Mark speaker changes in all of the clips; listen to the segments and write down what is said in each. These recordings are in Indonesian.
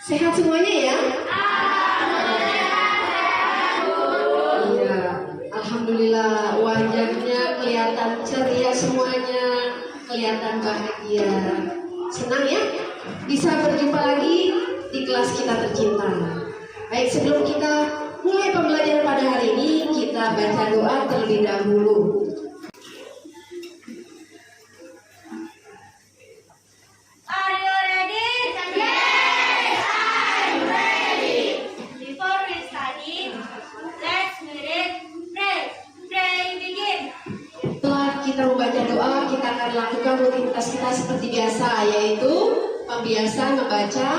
Speaker 1: Sehat semuanya ya? Iya, alhamdulillah wajahnya kelihatan ceria semuanya, kelihatan bahagia. Senang ya? Bisa berjumpa lagi di kelas kita tercinta. Baik, sebelum kita mulai pembelajaran pada hari ini, kita baca doa terlebih dahulu. Kita membaca doa, kita akan lakukan rutinitas kita seperti biasa, yaitu pembiasaan membaca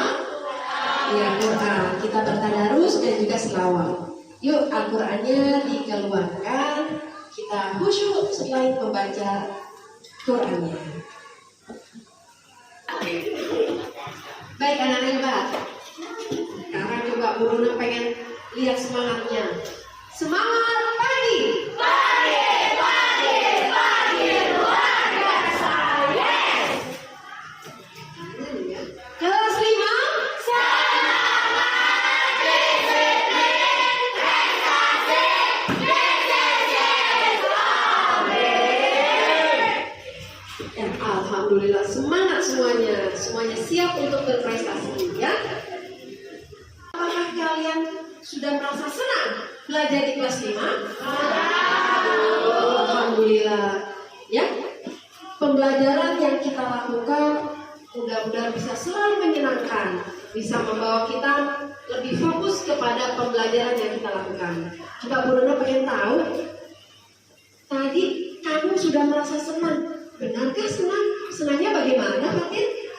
Speaker 1: Al-Quran. Kita bertadarus dan juga selawat. Yuk, Al-Qurannya dikeluarkan, kita khusyuk setelah membaca Qurannya. Baik anak-anak hebat. Sekarang coba Bu Nuna pengen lihat semangatnya. Semangat pagi! Alhamdulillah, semangat semuanya siap untuk berprestasi ya. Apakah kalian sudah merasa senang belajar di kelas 5? Alhamdulillah ya. Pembelajaran yang kita lakukan mudah-mudahan bisa selalu menyenangkan, bisa membawa kita lebih fokus kepada pembelajaran yang kita lakukan. Coba Bu Nuna pengen tahu, tadi kamu sudah merasa senang. Benarkah senang? Senangnya bagaimana, Fatir?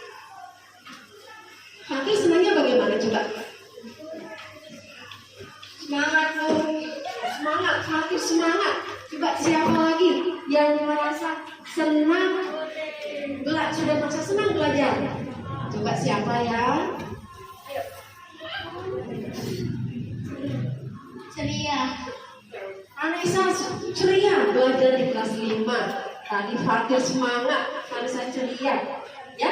Speaker 1: Fatir senangnya bagaimana? Coba. Semangat, semangat, Fatir semangat. Coba siapa lagi yang merasa senang? Sudah merasa senang belajar? Coba siapa ya? Ceria. Anissa ceria belajar di kelas 5. Tadi Fatir semangat, Anissa ceria, ya.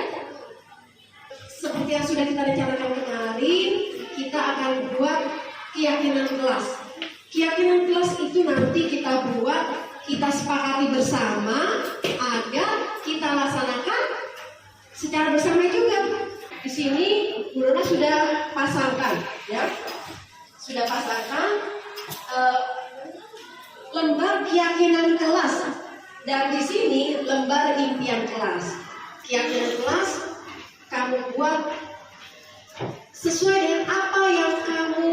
Speaker 1: Seperti yang sudah kita rencanakan kemarin, kita akan buat keyakinan kelas. Keyakinan kelas itu nanti kita buat, kita sepakati bersama agar kita laksanakan secara bersama juga. Di sini Bu Nuna sudah pasangkan, ya, sudah pasangkan lembar keyakinan kelas. Dan di sini lembar impian kelas. Keyakinan kelas kamu buat sesuai dengan apa yang kamu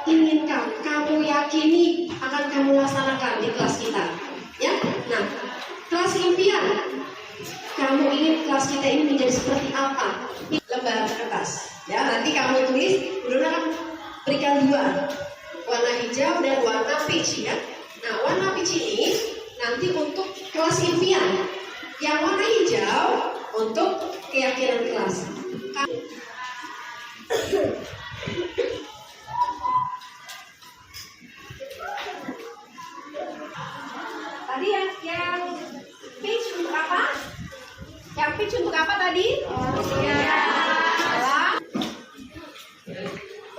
Speaker 1: inginkan, kamu yakini akan kamu laksanakan di kelas kita. Ya, nah, kelas impian, kamu ingin kelas kita ini menjadi seperti apa? Lembar kertas. Ya, nanti kamu tulis. Bu Nuna akan berikan 2, warna hijau dan warna peach. Ya, nah warna peach ini nanti untuk kelas impian, yang warna hijau untuk keyakinan kelas. Tadi yang peach untuk apa? Yang peach untuk apa tadi?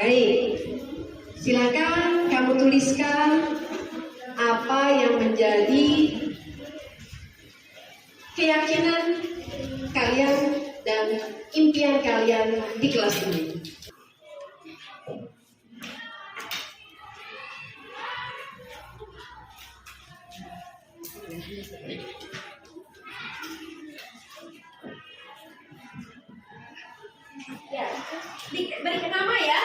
Speaker 1: Baik, silakan kamu tuliskan apa yang menjadi keyakinan kalian dan impian kalian di kelas ini. Ya, berikan nama ya.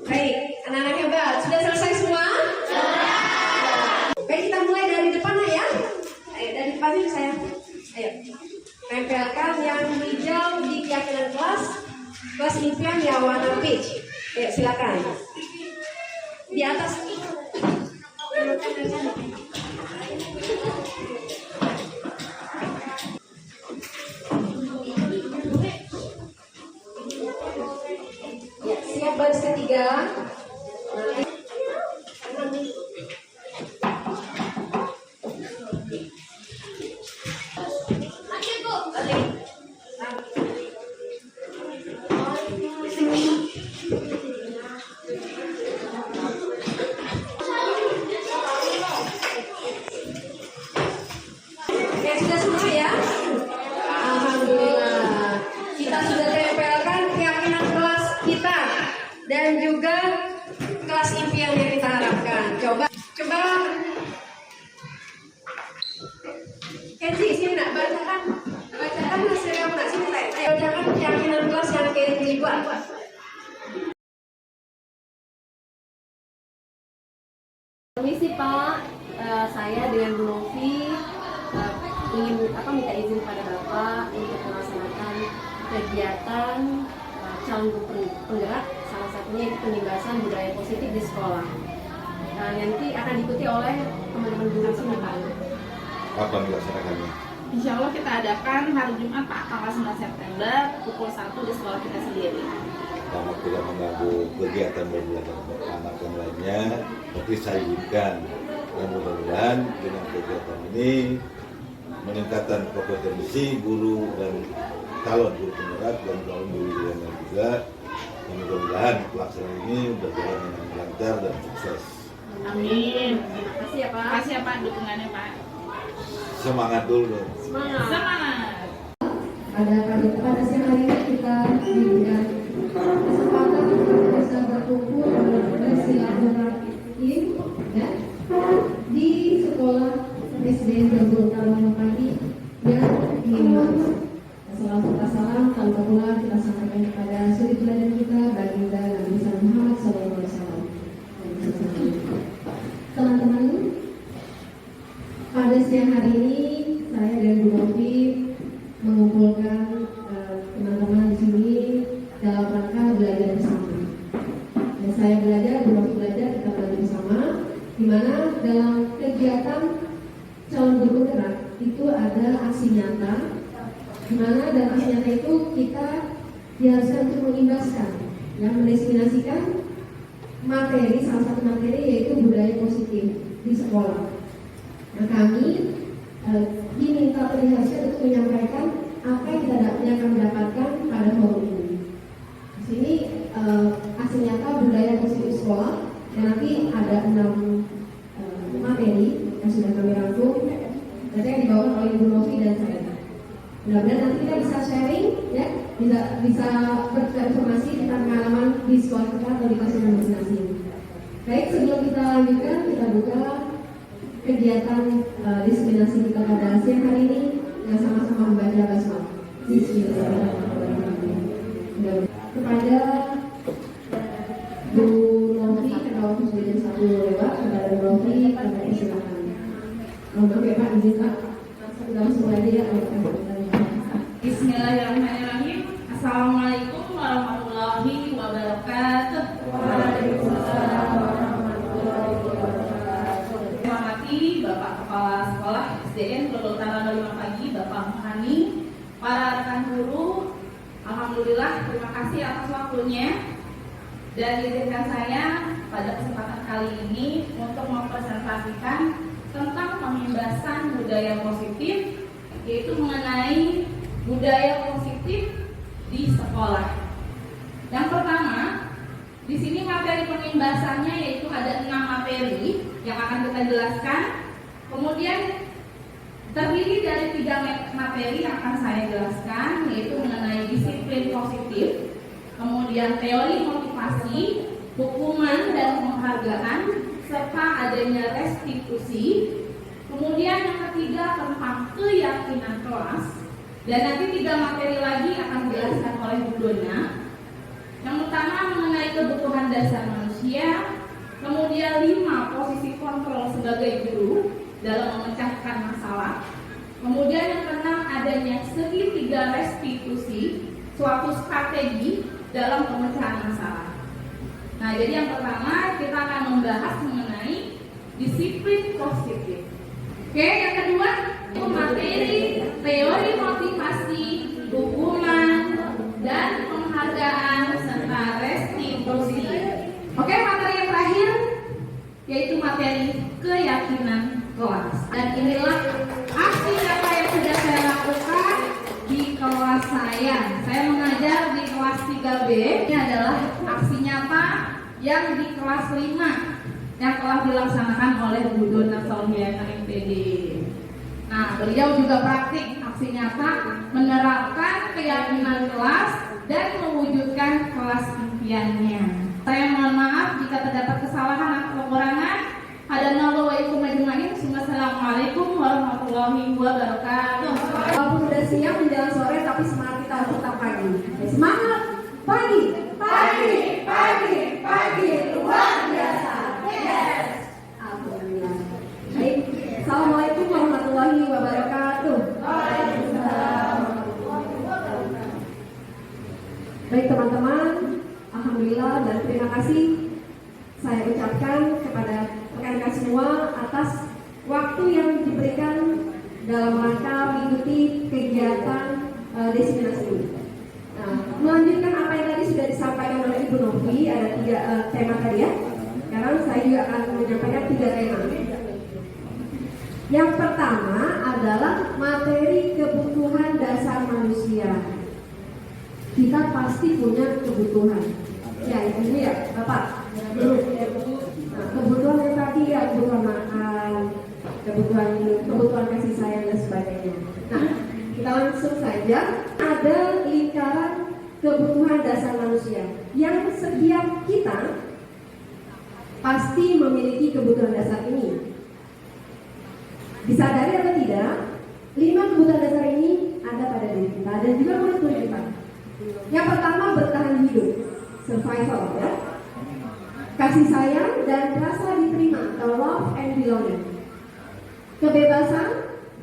Speaker 1: Baik, anak-anak hebat, sudah selesai semua? Baik, kita mulai dari depan ya. Ayo, dari depan ini saya. Ayo, tempelkan yang hijau di keyakinan kelas impian yang warna peach. Ayo, silakan. Di atas. Sudah semua ya? Alhamdulillah. Kita sudah tempelkan keyakinan kelas kita dan juga kelas impian yang kita harapkan. Coba Kenzi sini nak bacakan hasil yang nak sini saya bacakan keyakinan kelas yang Kenzi buat.
Speaker 2: Permisi Pak, saya dengan Bu Novi ingin minta izin pada Bapak untuk melaksanakan kegiatan calon guru penggerak, salah satunya itu penyimbasan budaya positif di sekolah. Nanti akan diikuti oleh teman-teman guru sini Pak.
Speaker 3: Kapan dilaksanakannya?
Speaker 4: Insya Allah kita adakan hari Jumat Pak, tanggal 9 September pukul 1 di sekolah kita sendiri.
Speaker 3: Karena tidak mengganggu kegiatan belajar anak yang lainnya, tapi saya izinkan. Dan mudah-mudahan dengan kegiatan ini meningkatkan kompetensi guru dan calon guru penggerak dan calon guru yang lain juga. Dan mudah-mudahan pelaksanaan ini berjalan dengan lancar dan sukses.
Speaker 4: Amin.
Speaker 2: Terima kasih ya Pak.
Speaker 4: Terima kasih ya Pak dukungannya Pak.
Speaker 3: Semangat dulu.
Speaker 4: Semangat.
Speaker 5: Pada siang hari ini kita diberikan kesempatan untuk bisa berkumpul bersilaturahim ya di sekolah SD Gabul Taman Pagi yang di salam tanpa pula kita sampaikan kepada suri teladan kita baginda Nabi Muhammad SAW. Teman-teman, pada siang hari ini saya dan Bu Novi mengumpulkan teman-teman di sini dalam rangka belajar bersama. Dan saya belajar, Bu Novi belajar, kita belajar bersama. Di mana dalam kegiatan calon guru penggerak itu ada aksi nyata. Di mana dalam aksi nyata itu kita diharuskan untuk mengimbaskan, yang mendestinasikan materi, salah satu materi yaitu budaya positif di sekolah. Nah kami diminta perlihatkan untuk menyampaikan apa yang akan mendapatkan pada forum ini. Di sini aksi nyata budaya positif sekolah dan nanti ada 6 materi yang sudah kami rangkum dan yang dibawakan oleh Ibu Novi dan saya. Mudah-mudahan nanti kita bisa sharing ya, bisa bertukar informasi tentang pengalaman di sekolah kita atau di kelas masing-masing. Baik, sebelum kita lanjutkan, kita buka kegiatan diseminasi kita pada siang hari ini yang sama-sama membaca basmalah. Bismillahirrahmanirrahim. Kepada Bu Novi, karena waktu sudah jam 1 lewat, kepada Bu Novi, kami persilakan. Maaf ya Pak, izin Pak. Langsung aja ya.
Speaker 4: Bismillahirrahmanirrahim. Assalamualaikum warahmatullahi wabarakatuh.
Speaker 5: Waalaikumsalam warahmatullahi wabarakatuh.
Speaker 4: Hormati Bapak Kepala Sekolah SDN Gabul Taman Pagi, Bapak Muhani, para rekan guru, alhamdulillah terima kasih atas waktunya dan izinkan saya pada kesempatan kali ini untuk mempresentasikan tentang pemimbasan budaya positif, yaitu mengenai budaya positif di sekolah. Yang pertama, di sini materi pemimbasannya yaitu ada 6 materi yang akan kita jelaskan. Kemudian terdiri dari 3 materi yang akan saya jelaskan, yaitu mengenai disiplin positif, kemudian teori motivasi, hukuman dan penghargaan, serta adanya restitusi. Kemudian yang ketiga tentang keyakinan kelas, dan nanti 3 materi lagi akan dijelaskan oleh Bu Dona. Yang pertama mengenai kebutuhan dasar manusia, kemudian 5 posisi kontrol sebagai guru dalam memecahkan masalah, kemudian yang keenam adanya segitiga restitusi, suatu strategi dalam pemecahan masalah. Nah, jadi yang pertama kita akan membahas mengenai disiplin positif. Oke, yang kedua itu materi teori motivasi, hukuman, dan penghargaan serta restitusi. Oke, materi yang terakhir yaitu materi keyakinan kelas. Dan inilah aksi nyata yang sudah saya lakukan di kelas saya. Saya mengajar di kelas 3B. Ini adalah aksi nyata yang di kelas 5 yang telah dilaksanakan oleh Bu Dona Sauliana MPD. Nah, beliau juga praktik aksi nyata menerapkan keyakinan kelas dan mewujudkan kelas impiannya. Saya mohon maaf jika terdapat kesalahan atau kekurangan. Wassalamualaikum warahmatullahi wabarakatuh.
Speaker 5: Walaupun sudah siang menjelang sore, tapi semangat kita harus tetap pagi. Semangat pagi, pagi, pagi, pagi, luar biasa. Yes. Alhamdulillah. Baik. Assalamualaikum warahmatullahi wabarakatuh. Waalaikumsalam. Baik teman-teman, alhamdulillah dan terima kasih saya ucapkan kepada rekan-rekan semua atas waktu yang diberikan dalam rangka mengikuti kegiatan desiminasi ini. Nah, melanjutkan apa yang tadi sudah disampaikan oleh Ibu Novi, ada 3 tema tadi ya. Sekarang saya juga akan menyampaikan 3 tema. Yang pertama adalah materi kebutuhan dasar manusia. Kita pasti punya kebutuhan. Ya, ini ya, Bapak. Nah, kebutuhan yang tadi ya, kebutuhan makan, kebutuhan kasih sayang dan sebagainya. Nah, kita langsung saja. Ada lingkaran kebutuhan dasar manusia yang setiap kita pasti memiliki kebutuhan dasar ini. Disadari atau tidak, 5 kebutuhan dasar ini ada pada diri kita dan juga menurut kita. Yang pertama, bertahan hidup, survival ya. Kasih sayang dan rasa diterima atau love and belonging. Kebebasan,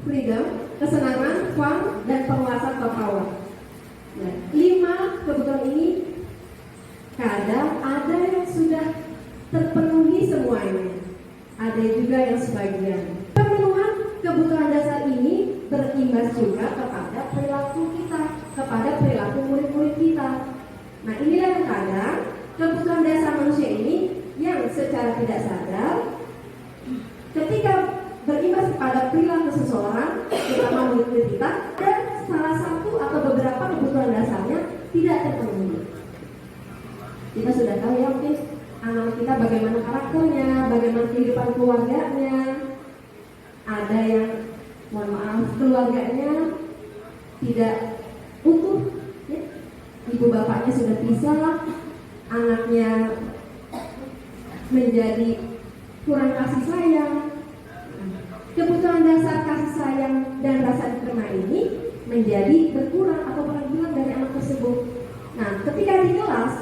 Speaker 5: freedom, kesenangan, fun, dan penguasaan atau power. Nah, 5 kebutuhan ini kadang ada yang sudah terpenuhi semuanya, ada juga yang sebagian. Pemenuhan kebutuhan dasar ini berimbas juga kepada perilaku kita, kepada perilaku murid-murid kita. Nah, inilah yang kadang kebutuhan dasar manusia ini yang secara tidak sadar ketika berimbas kepada perilaku seseorang, terutama murid kita, dan salah satu atau beberapa kebutuhan dasarnya tidak terpenuhi. Kita sudah tahu ya mungkin anak kita bagaimana karakternya, bagaimana kehidupan keluarganya. Ada yang, mohon maaf, keluarganya tidak utuh, ya. Ibu bapaknya sudah pisah, anaknya menjadi kurang kasih sayang. Kebutuhan dasar kasih sayang dan rasa diterima ini menjadi berkurang atau hilang dari anak tersebut. Nah, ketika di kelas,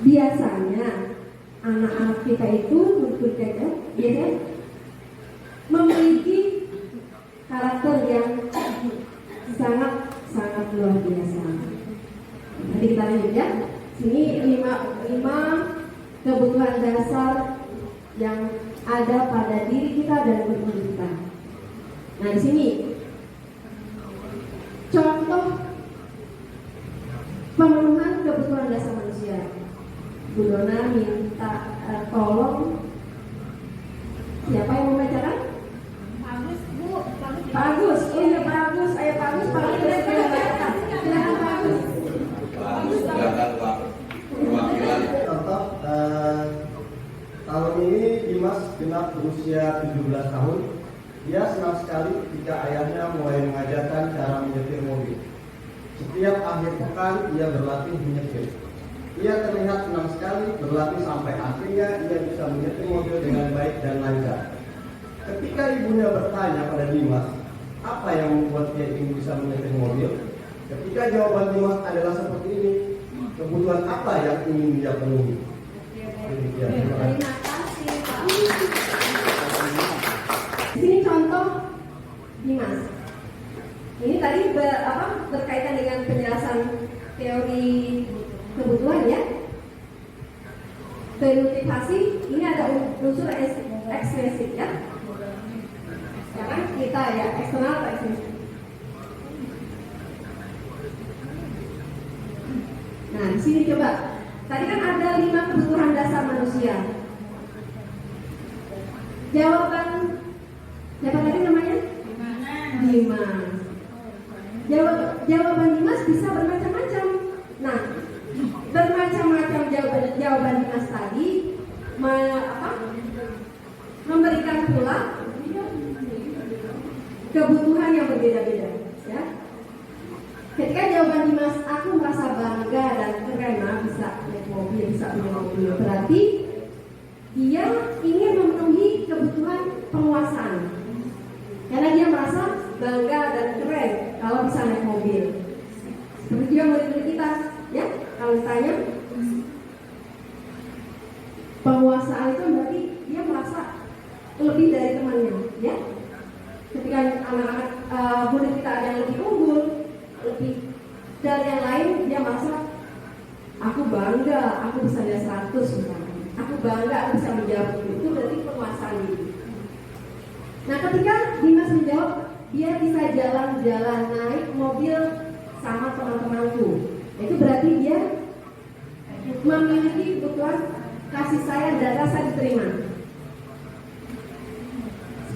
Speaker 5: biasanya anak-anak kita itu biasanya memiliki karakter yang sangat luar biasa. Nanti kita lanjut ya. Sini 5 kebutuhan dasar yang ada pada diri kita dan guru kita. Nah, di sini contoh pemenuhan kebutuhan dasar manusia. Bu Dona minta tolong siapa yang membacakan?
Speaker 4: Bagus, Bu.
Speaker 5: Pak Agus. Oh iya, Pak Agus. Ayo Pak Agus, Pak Agus sudah membacakan. Silakan Pak Agus.
Speaker 3: Silakan Pak perwakilan.
Speaker 6: Contoh tahun ini Dimas genap berusia 17 tahun. Dia senang sekali ketika ayahnya mulai mengajarkan cara menyetir mobil. Setiap akhir pekan ia berlatih menyetir. Ia terlihat senang sekali berlatih sampai akhirnya ia bisa menyetir mobil dengan baik dan lancar. Ketika ibunya bertanya pada Dimas, apa yang membuat dia ingin bisa menyetir mobil? Ketika jawaban Dimas adalah seperti ini, kebutuhan apa yang ingin dia penuhi?
Speaker 5: Terima kasih Pak. Di sini contoh Dimas. Ini tadi berkaitan dengan penjelasan teori kebutuhan ya. Motivasi ini ada unsur ekspresif ya. Sekarang kita ya eksternal atau ekspresif. Nah, di sini coba. Tadi kan ada 5 kebutuhan dasar manusia. Jawaban siapa tadi namanya? Dimas. Jawaban Dimas bisa bermacam-macam. Nah, bermacam-macam jawaban Dimas tadi memberikan pula kebutuhan yang berbeda-beda, ya. Ketika jawaban Dimas, aku merasa bangga dan keren bisa naik mobil, bisa punya mobil, berarti dia ingin memenuhi kebutuhan penguasaan. Karena dia merasa bangga dan keren kalau bisa naik mobil. Seperti juga murid-murid kita, ya. Kalau ditanya penguasaan itu berarti dia merasa lebih dari temannya, ya. Ketika anak-anak murid kita ada yang lebih unggul, lebih dari yang lain, dia merasa aku bangga, aku bisa ada 100 misalnya. Aku bangga, aku bisa menjawab itu berarti penguasaan diri. Nah, ketika Dimas menjawab, dia bisa jalan-jalan naik mobil sama teman-temanku, itu berarti dia memiliki kebutuhan kasih sayang dan rasa diterima.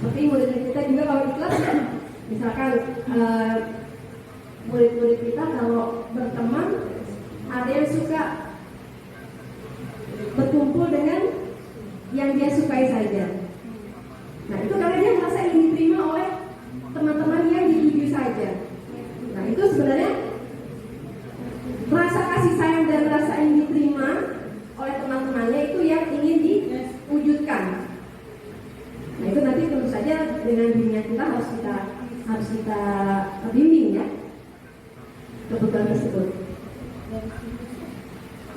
Speaker 5: Seperti murid kita juga kalau di kelas, misalkan murid-murid kita kalau berteman, ada yang suka berkumpul dengan yang dia sukai saja. Nah, itu karena dia merasa ingin diterima oleh teman-teman yang disetujui saja. Nah, itu sebenarnya rasa kasih sayang dan rasa ingin diterima oleh teman-temannya itu yang ingin diwujudkan. Nah, itu nanti tentu saja dengan bimbingan kita harus kita bimbing, ya, kebutuhan tersebut.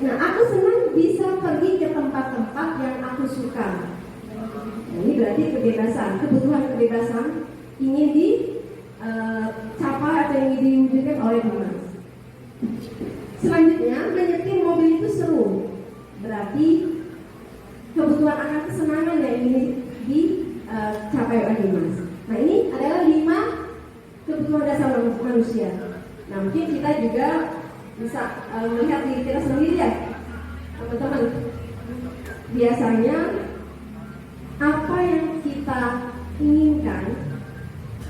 Speaker 5: Nah, aku senang bisa pergi ke tempat-tempat yang aku suka. Nah, ini berarti kebebasan, kebutuhan kebebasan ingin dicapai atau ingin diwujudkan oleh Dimas. Selanjutnya, menyetir mobil itu seru. Berarti kebutuhan akan kesenangan yang ingin dicapai oleh Dimas. Nah, ini adalah 5 kebutuhan dasar manusia. Nah, mungkin kita juga bisa melihat diri kita sendiri, ya, teman-teman. Biasanya apa yang kita inginkan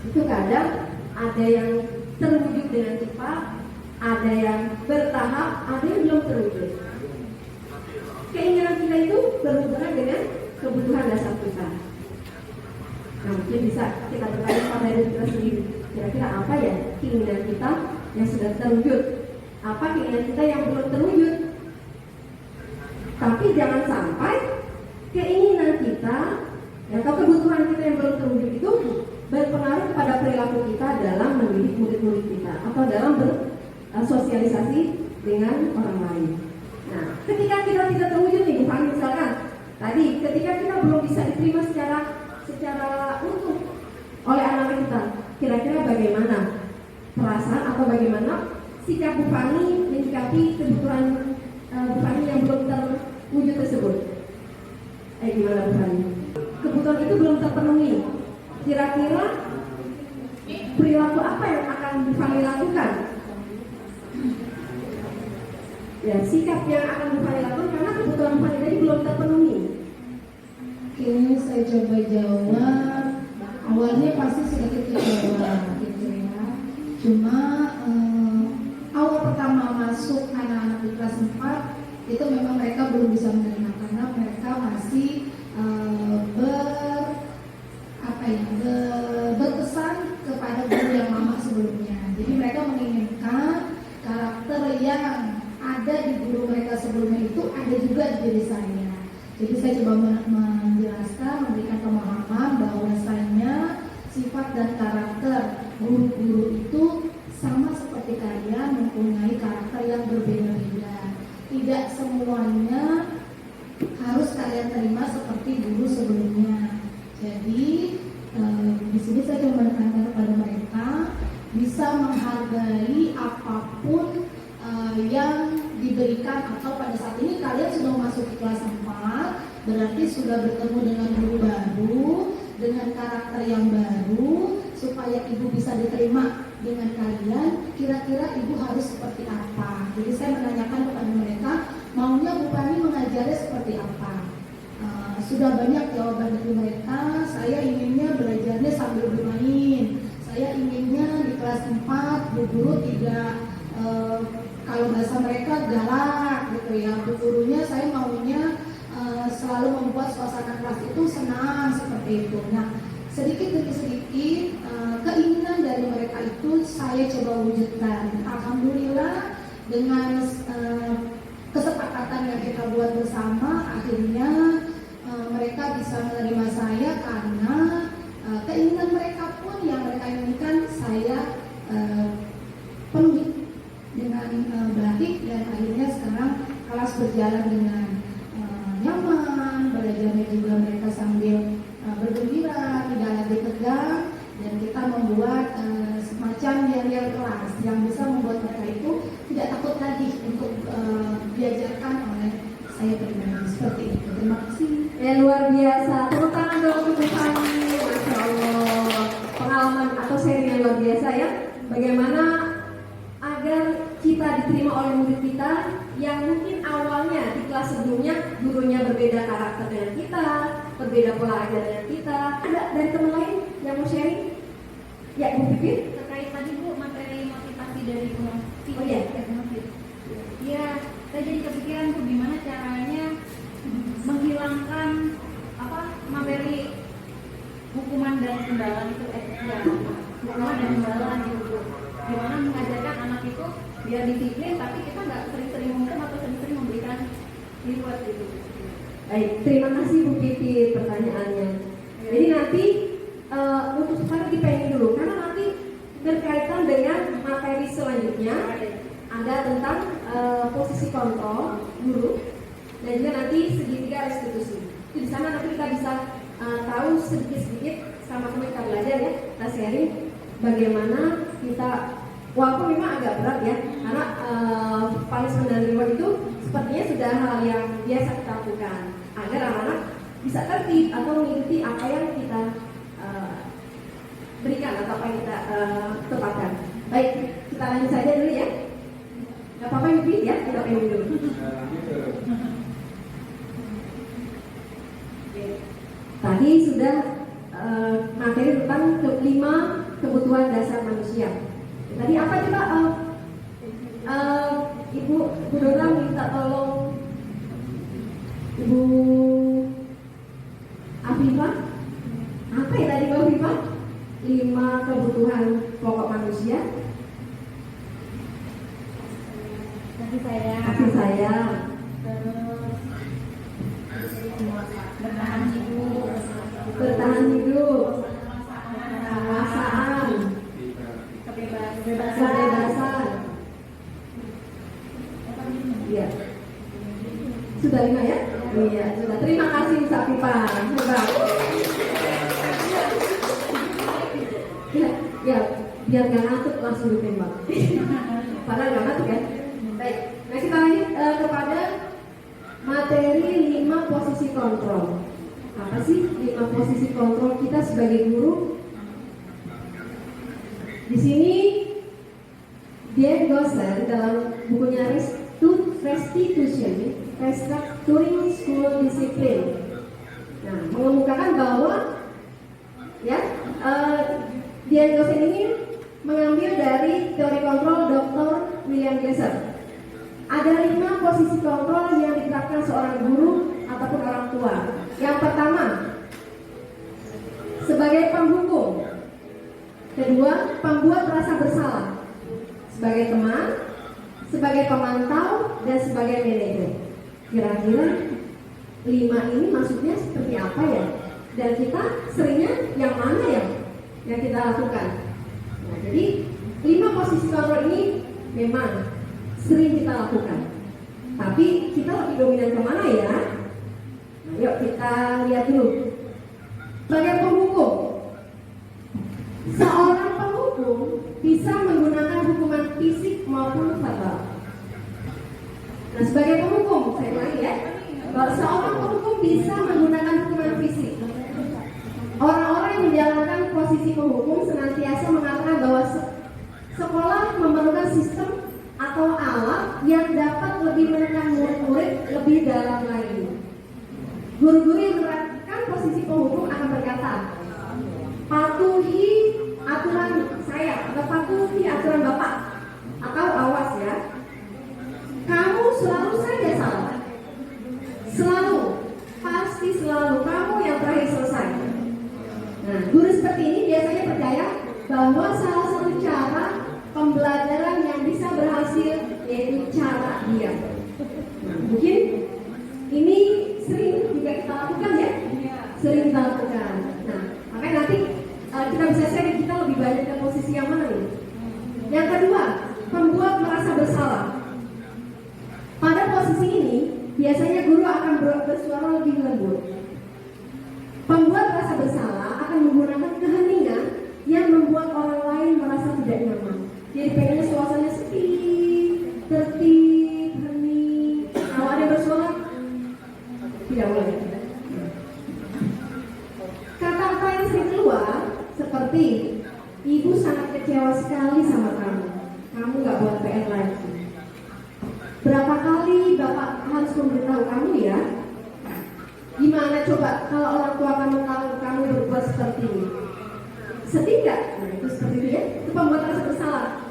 Speaker 5: itu kadang ada yang terwujud dengan cepat, ada yang bertahap, ada yang belum terwujud. Keinginan kita itu berhubungan dengan kebutuhan dasar kita. Nah, mungkin bisa kita bertanya pada diri kita sendiri, kira-kira apa ya keinginan kita yang sudah terwujud, apa keinginan kita yang belum terwujud. Tapi jangan sampai keinginan kita atau kebutuhan kita yang belum terwujud itu berpengaruh kepada perilaku kita dalam mendidik murid-murid kita atau dalam bersosialisasi dengan orang lain. Nah, ketika kita tidak terwujud nih, misalnya tadi ketika kita belum bisa diterima secara utuh oleh anak kita, kira-kira bagaimana perasaan atau bagaimana sikap Bu Fani menyikapi kebutuhan Bu Fani yang belum terwujud tersebut? Gimana Bu Fani? Kebutuhan itu belum terpenuhi. Kira-kira perilaku apa yang akan Bu Fani lakukan? Ya, sikap yang akan Bu Fani lakukan karena kebutuhan Bu Fani tadi belum terpenuhi.
Speaker 7: Oke, saya coba jawab. Awalnya pasti sedikit kecewa, gitu ya. Cuma awal pertama masuk anak-anak di kelas 4 itu memang mereka belum bisa menerima karena mereka masih berkesan kepada guru yang lama sebelumnya. Jadi mereka menginginkan karakter yang ada di guru mereka sebelumnya itu ada juga di diri saya. Jadi saya coba menjelaskan, memberikan pemahaman bahwasanya sifat dan karakter guru-guru itu sama seperti kalian, mempunyai karakter yang berbeda-beda. Tidak semuanya harus kalian terima seperti guru sebelumnya. Jadi di sini saya coba menekankan kepada mereka bisa menghargai apapun yang diberikan, atau pada saat ini kalian sudah masuk ke kelas 4, berarti sudah bertemu dengan guru baru, dengan karakter yang baru. Supaya ibu bisa diterima dengan kalian, kira-kira ibu harus seperti apa. Jadi saya menanyakan kepada mereka, maunya Bu Fani mengajarnya seperti apa. Sudah banyak jawaban dari mereka. Saya inginnya belajarnya sambil bermain. Saya inginnya di kelas 4 bu guru tidak kalau bahasa mereka galak gitu ya. Bu gurunya saya maunya selalu membuat suasana kelas itu senang seperti itu. Nah, sedikit demi sedikit keinginan saya coba wujudkan. Alhamdulillah dengan kesepakatan yang kita buat bersama, akhirnya mereka bisa menerima saya karena keinginan mereka pun yang mereka inginkan saya penuhi dengan baik, dan akhirnya sekarang kelas berjalan dengan nyaman, belajarnya juga mereka sambil bergembira, tidak lagi tegang, dan kita membuat semacam yel-yel kelas yang bisa membuat mereka itu tidak takut lagi untuk diajarkan oleh saya pribadi. Seperti itu. Terima kasih.
Speaker 2: Luar biasa. Tepuk tangan dong untuk Fani. Masya Allah. Pengalaman atau sharing yang luar biasa ya. Bagaimana agar kita diterima oleh murid kita yang mungkin awalnya di kelas sebelumnya gurunya berbeda karakter dengan kita, berbeda pola ajar dengan kita. Ada dari teman lain yang mau sharing? Ya, Bu Pipit.
Speaker 8: Terkait tadi Bu, materi motivasi dari Bu Novi.
Speaker 2: Oh iya.
Speaker 8: Iya, saya jadi kepikiran Bu, gimana caranya menghilangkan materi hukuman dan imbalan itu hukuman dan imbalan gitu Bu. Gimana mengajarkan anak itu biar disiplin, tapi kita nggak sering-sering menghukum atau sering-sering memberikan reward gitu.
Speaker 2: Baik, terima kasih Bu Pipit pertanyaannya. Jadi nanti untuk sekarang dipending dulu karena nanti berkaitan dengan materi selanjutnya ada tentang posisi kontrol guru dan juga nanti segitiga restitusi. Itu di sana nanti kita bisa tahu sedikit-sedikit sama-sama kita belajar ya, kita sharing bagaimana kita, walaupun memang agak berat ya, karena punishment dan reward itu sepertinya sudah hal yang biasa kita lakukan agar anak-anak bisa tertib atau mengikuti apa yang kita berikan atau apa yang kita tepatkan. Baik, kita lanjut saja dulu ya. Gak apa-apa Yubi ya, kita pengen dulu. Tadi sudah materi tentang 5 kebutuhan dasar manusia. Tadi apa coba Ibu Dora minta tolong Ibu Afifah. Apa ya tadi Bu Afifah? 5 kebutuhan pokok manusia.
Speaker 8: Kasih sayang.
Speaker 2: Kasih sayang.
Speaker 8: Bertahan hidup.
Speaker 2: Bertahan hidup. Kekuasaan. Kebebasan. Iya. Sudah 5 ya? Iya, sudah. Terima kasih Bu Afifah. Hebat. Ya, biar gak ngantuk langsung ditembak. Padahal gak ngantuk ya. Baik, nah kita lanjut kepada materi 5 posisi kontrol. Apa sih 5 posisi kontrol kita sebagai guru? Di sini Dian Gosen dalam bukunya Restructuring School Discipline, nah mengemukakan bahwa ya Dian Gosen ini mengambil dari teori kontrol Dr. William Glasser. Ada 5 posisi kontrol yang diterapkan seorang guru ataupun orang tua. Yang pertama, sebagai penghukum. Kedua, pembuat rasa bersalah. Sebagai teman, sebagai pemantau, dan sebagai manajer. Kira-kira 5 ini maksudnya seperti apa ya? Dan kita seringnya yang mana ya yang kita lakukan? Nah, jadi 5 posisi kontrol ini memang sering kita lakukan. Tapi kita lebih dominan kemana ya? Nah, yuk kita lihat dulu. Sebagai penghukum, seorang penghukum bisa menggunakan hukuman fisik maupun verbal. Nah, sebagai penghukum, saya ulangi ya, bahwa seorang penghukum bisa menggunakan hukuman fisik. Orang-orang yang menjalankan posisi penghukum senantiasa mengatakan bahwa sekolah memerlukan sistem atau alat yang dapat lebih menekan murid-murid lebih dalam lagi. Guru-guru yang menerapkan posisi penghukum akan berkata, patuhi aturan saya atau patuhi aturan Bapak, atau awas ya, kamu selalu saja salah, selalu, pasti selalu kamu yang terakhir selesai. Nah, guru seperti ini biasanya percaya bahwa salah satu cara
Speaker 5: pembelajaran yang bisa berhasil, yaitu cara diam. Nah, mungkin ini sering juga kita lakukan ya, sering kita lakukan. Nah, makanya nanti kita bisa sharing kita lebih banyak ke posisi yang mana nih. Yang kedua, membuat merasa bersalah. Pada posisi ini, biasanya guru akan bersuara lebih lembut. Pembuat rasa bersalah akan menggunakan keheningan yang membuat orang lain merasa tidak nyaman. Jadi pengennya suasananya sepi, tertib, hening. Kalau ada bersuara, tidak boleh. Kata-kata yang sering keluar seperti, ibu sangat kecewa sekali sama kamu. Kamu nggak buat PR lagi. Berapa kali bapak harus memberitahu kamu ya? Gimana coba kalau orang tua kamu tahu kamu berbuat seperti ini? Sedih nggak? Nah itu seperti itu ya. Itu pembuat rasa bersalah.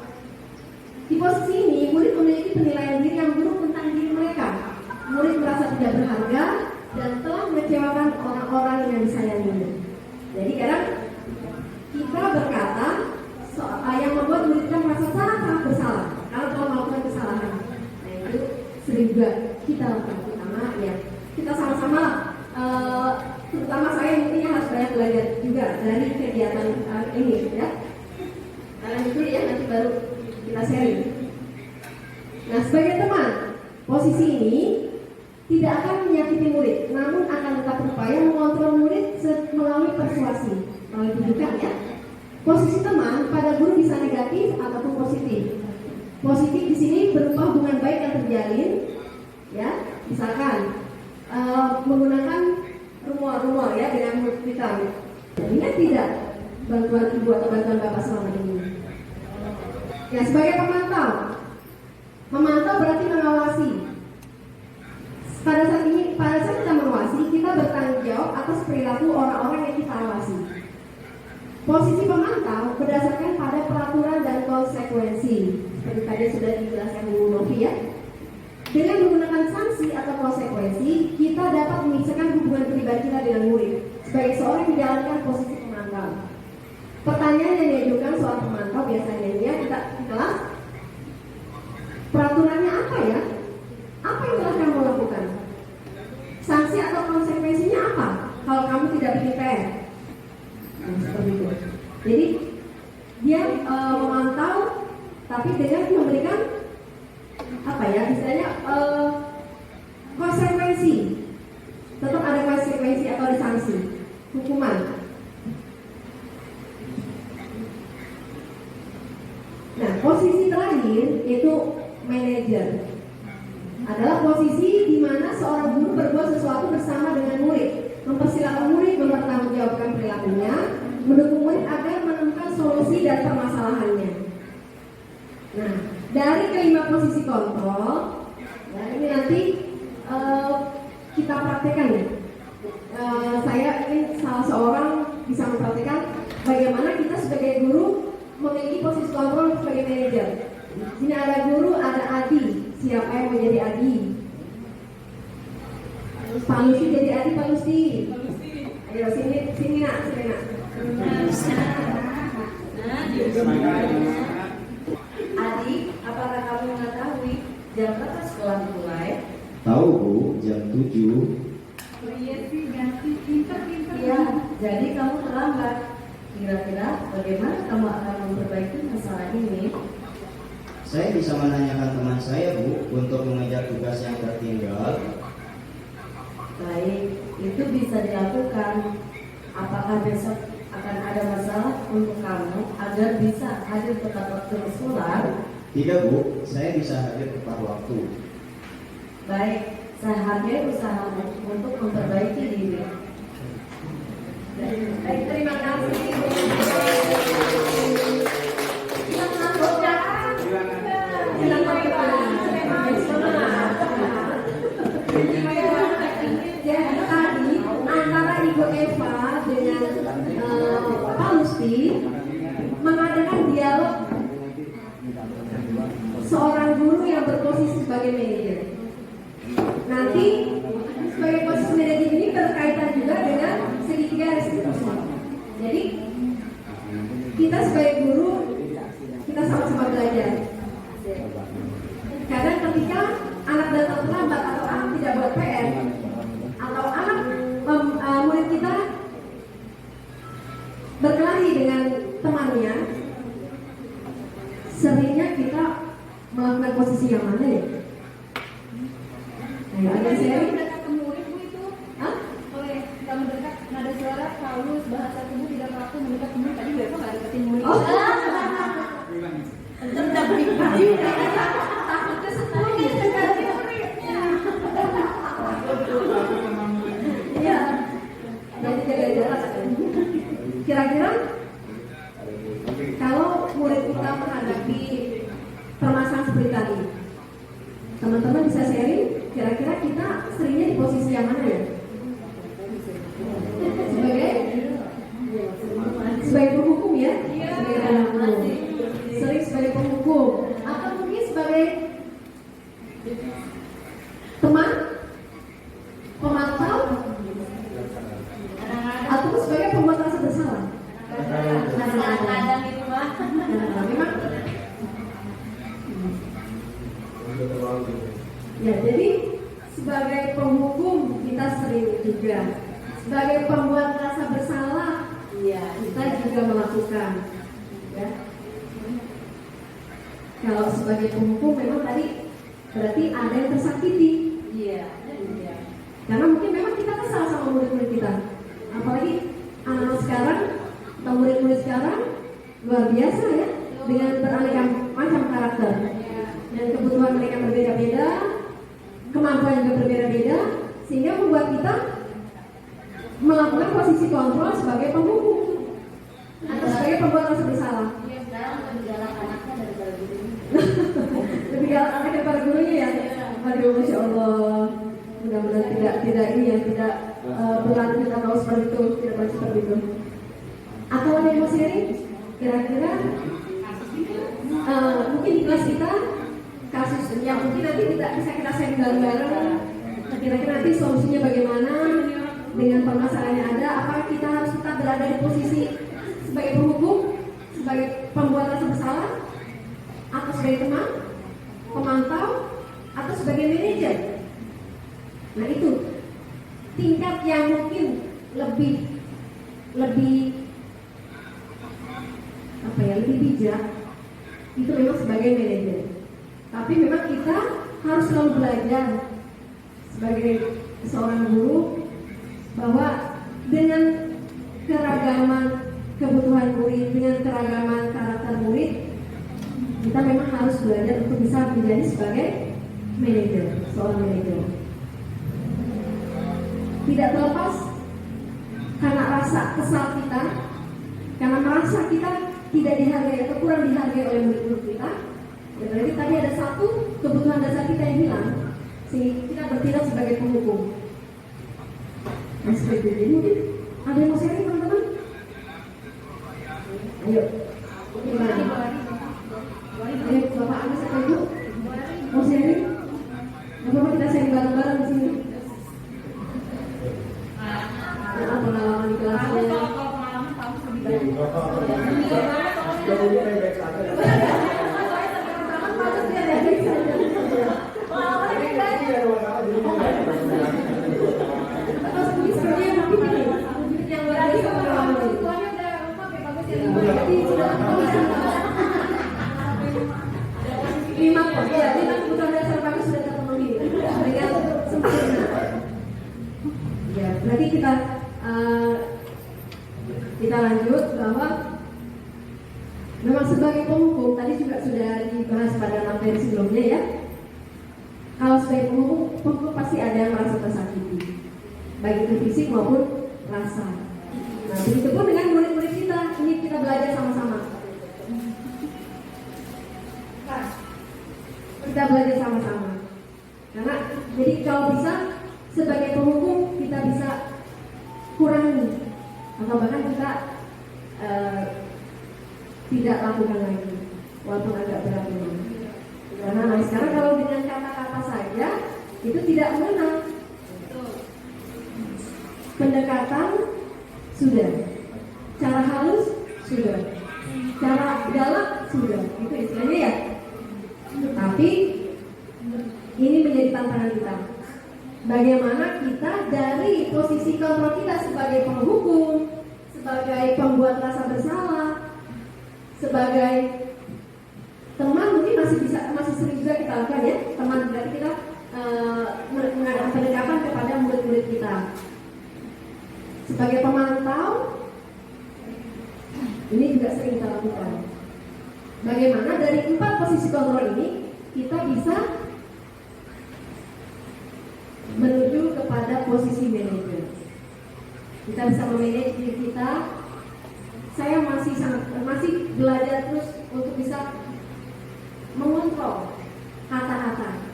Speaker 5: Di posisi ini, murid memiliki penilaian diri yang buruk tentang diri mereka. Murid merasa tidak berharga dan telah mengecewakan orang-orang yang disayanginya. Jadi kadang kita berkata yang membuat murid kita merasa sangat bersalah kalau telah melakukan kesalahan. Nah itu sering juga kita lakukan, terutama ya kita sama-sama, terutama saya mungkin harus banyak belajar juga dari kegiatan ini ya. Kalian itu ya nanti baru kita sharing. Nah sebagai teman, posisi ini tidak akan menyakiti murid, namun akan tetap berupaya mengontrol murid melalui persuasi, melalui tunjukkan ya. Posisi teman pada guru bisa negatif ataupun positif. Positif di sini berupa hubungan baik yang terjalin, ya, misalkan menggunakan rumor ya dengan murid kita. Ingat tidak bantuan ibu atau bantuan bapak selama ini? Ya sebagai memantau berarti mengawasi. Pada saat kita mengawasi, kita bertanggung jawab atas perilaku orang-orang yang kita awasi. Posisi pemantau berdasarkan pada peraturan dan konsekuensi. Seperti tadi sudah dijelaskan Bu Novi ya. Dengan menggunakan sanksi atau konsekuensi, kita dapat memisahkan hubungan pribadi kita dengan murid sebagai seorang yang menjalankan posisi pemantau. Pertanyaan yang diajukan soal pemantau biasanya ya kita di kelas, peraturannya apa ya? Apa yang telah kamu lakukan? Sanksi atau konsekuensinya apa kalau kamu tidak bikin PR? Nah, seperti itu. Jadi dia memantau, tapi dengan memberikan apa ya? Misalnya konsekuensi. Tetap ada konsekuensi atau ada sanksi, hukuman. Nah, posisi terakhir yaitu manajer. Adalah posisi di mana seorang guru berbuat sesuatu bersama dengan murid, mempersilahkan murid mempertanggungjawabkan perilakunya, mendukung murid agar menemukan solusi dan permasalahannya. Nah, dari kelima posisi kontrol, ya, ini nanti kita praktekkan ya. Saya ingin salah seorang bisa mempraktekkan bagaimana kita sebagai guru memiliki posisi kontrol sebagai manajer. Sini ada guru, ada Adi. Siapa yang mau jadi Adi? Pak Lusti jadi Adi, Pak Lusti. Ayo sini nak.
Speaker 2: Adi, apakah kamu mengetahui jam berapa sekolah dimulai?
Speaker 6: Tahu Bu, jam 7.
Speaker 8: Oh iya sih, ganti pinter.
Speaker 2: Iya, jadi kamu terlambat. Kira-kira bagaimana kamu akan memperbaiki masalah ini?
Speaker 9: Saya bisa menanyakan teman saya Bu untuk mengejar tugas yang tertinggal.
Speaker 2: Baik, itu bisa dilakukan. Apakah besok akan ada masalah untuk kamu agar bisa hadir tepat waktu ke sekolah?
Speaker 9: Tidak Bu, saya bisa hadir tepat waktu.
Speaker 2: Baik, saya hargai usahamu untuk memperbaiki diri.
Speaker 5: Baik, terima kasih. Jadi tadi antara Ibu Eva dengan Pak Lusti mengadakan dialog seorang guru yang berposisi sebagai manajer. Nanti sebagai posisi manajer ini berkaitan juga dengan segitiga restitusi. Jadi kita sebagai guru kita sama-sama belajar. seringnya kita melakukan posisi yang mana ya? Ayo, ada sharing?
Speaker 8: Mendekat ke murid Bu itu.
Speaker 5: Hah?
Speaker 8: Oleh nggak mendekat nada suara, paulus, bahasa tubuh tidak kaku mendekat ke murid. Tadi Bapak nggak deketin murid.
Speaker 5: Oh.
Speaker 8: Tentang pribadi. Takutnya setahun dekati muridnya.
Speaker 5: Iya. Jadi jaga jarak. Kira-kira kalau murid kita menghadapi permasalahan seperti tadi, teman-teman bisa sharing. Kira-kira kita seringnya di posisi yang mana ya? Sebagai penghukum ya? Sebagai penghukum. Sering sebagai penghukum. Atau mungkin sebagai teman, pemantau, atau sebagai pembuat rasa bersalah.
Speaker 2: Kadang-kadang itu mah.
Speaker 5: Memang. Ya, jadi sebagai penghukum kita sering juga. Sebagai pembuat rasa bersalah, ya kita juga melakukan. Ya. Kalau sebagai penghukum memang tadi berarti ada yang tersakiti.
Speaker 2: Iya.
Speaker 5: Karena mungkin memang kita kesal sama murid-murid kita. Apalagi anak-anak sekarang, atau murid-murid sekarang luar biasa ya, dengan beraneka macam karakter. Dan kebutuhan mereka berbeda-beda, kemampuan juga berbeda-beda, sehingga membuat kita melakukan posisi kontrol sebagai penghukum atau sebagai pembuat rasa bersalah.
Speaker 2: Iya, sekarang lebih galak anaknya daripada gurunya.
Speaker 5: Lebih galak anak daripada gurunya ya. Aduh, masya Allah. Mudah-mudahan tidak ini ya, tidak berlanjut atau seperti itu, tidak berlanjut seperti itu. Atau ada yang mau sharing? Kira-kira mungkin di kelas kita kasus yang mungkin nanti tidak bisa kita sharing bareng-bareng. Kira-kira nanti solusinya bagaimana dengan permasalahan yang ada? Apakah kita harus tetap berada di posisi sebagai penghukum, sebagai pembuat rasa bersalah, atau sebagai teman, pemantau, atau sebagai manajer? Nah itu tingkat yang mungkin lebih lebih bijak itu memang sebagai manajer. Tapi memang kita harus selalu belajar sebagai seorang guru bahwa dengan keragaman kebutuhan murid, dengan keragaman karakter murid, kita memang harus belajar untuk bisa menjadi sebagai manajer, seorang manajer. Tidak terlepas karena rasa kesal kita, karena merasa kita tidak dihargai atau kurang dihargai oleh murid-murid kita. Ya, berarti tadi ada satu kebutuhan dasar kita yang hilang, sehingga kita bertindak sebagai penghukum. Nah, seperti itu. Mungkin ada yang mau sharing teman-teman? Ayo. Gimana? Ayo, Bapak Agus atau Ibu? Mau sharing? Bapak kita sharing bareng-bareng di sini. Nah, pengalaman di kelasnya.
Speaker 8: Kalau pengalaman kamu lebih
Speaker 5: Lima kebutuhan dasar kami sudah terpenuhi dengan sempurna. Ya, berarti kita lanjut bahwa memang sebagai penghukum tadi juga sudah dibahas pada materi sebelumnya ya. Kalau sebagai penghukum pasti ada yang merasa tersakiti, baik itu fisik maupun rasa. Nah, begitu pun dengan murid-murid kita, ini kita belajar sama-sama. Kita belajar sama-sama. Karena jadi kalau bisa sebagai penghukum kita bisa kurangi atau bahkan kita tidak lakukan lagi, walaupun agak berat memang. Karena sekarang kalau dengan kata-kata saja itu tidak mengena. Pendekatan sudah, cara halus sudah, cara galak sudah, itu istilahnya ya. Tapi ini menjadi tantangan kita. Bagaimana kita dari posisi kontrol kita sebagai penghukum, sebagai pembuat rasa bersalah, sebagai
Speaker 2: masih sering juga kita lakukan ya, teman, berarti kita mengadakan pendekatan kepada murid-murid kita sebagai pemantau. Ini juga sering kita lakukan. Bagaimana dari 4 posisi kontrol ini kita bisa menuju kepada posisi manajer. Kita bisa memanage diri kita. Saya masih belajar terus untuk bisa mengontrol kata-kata,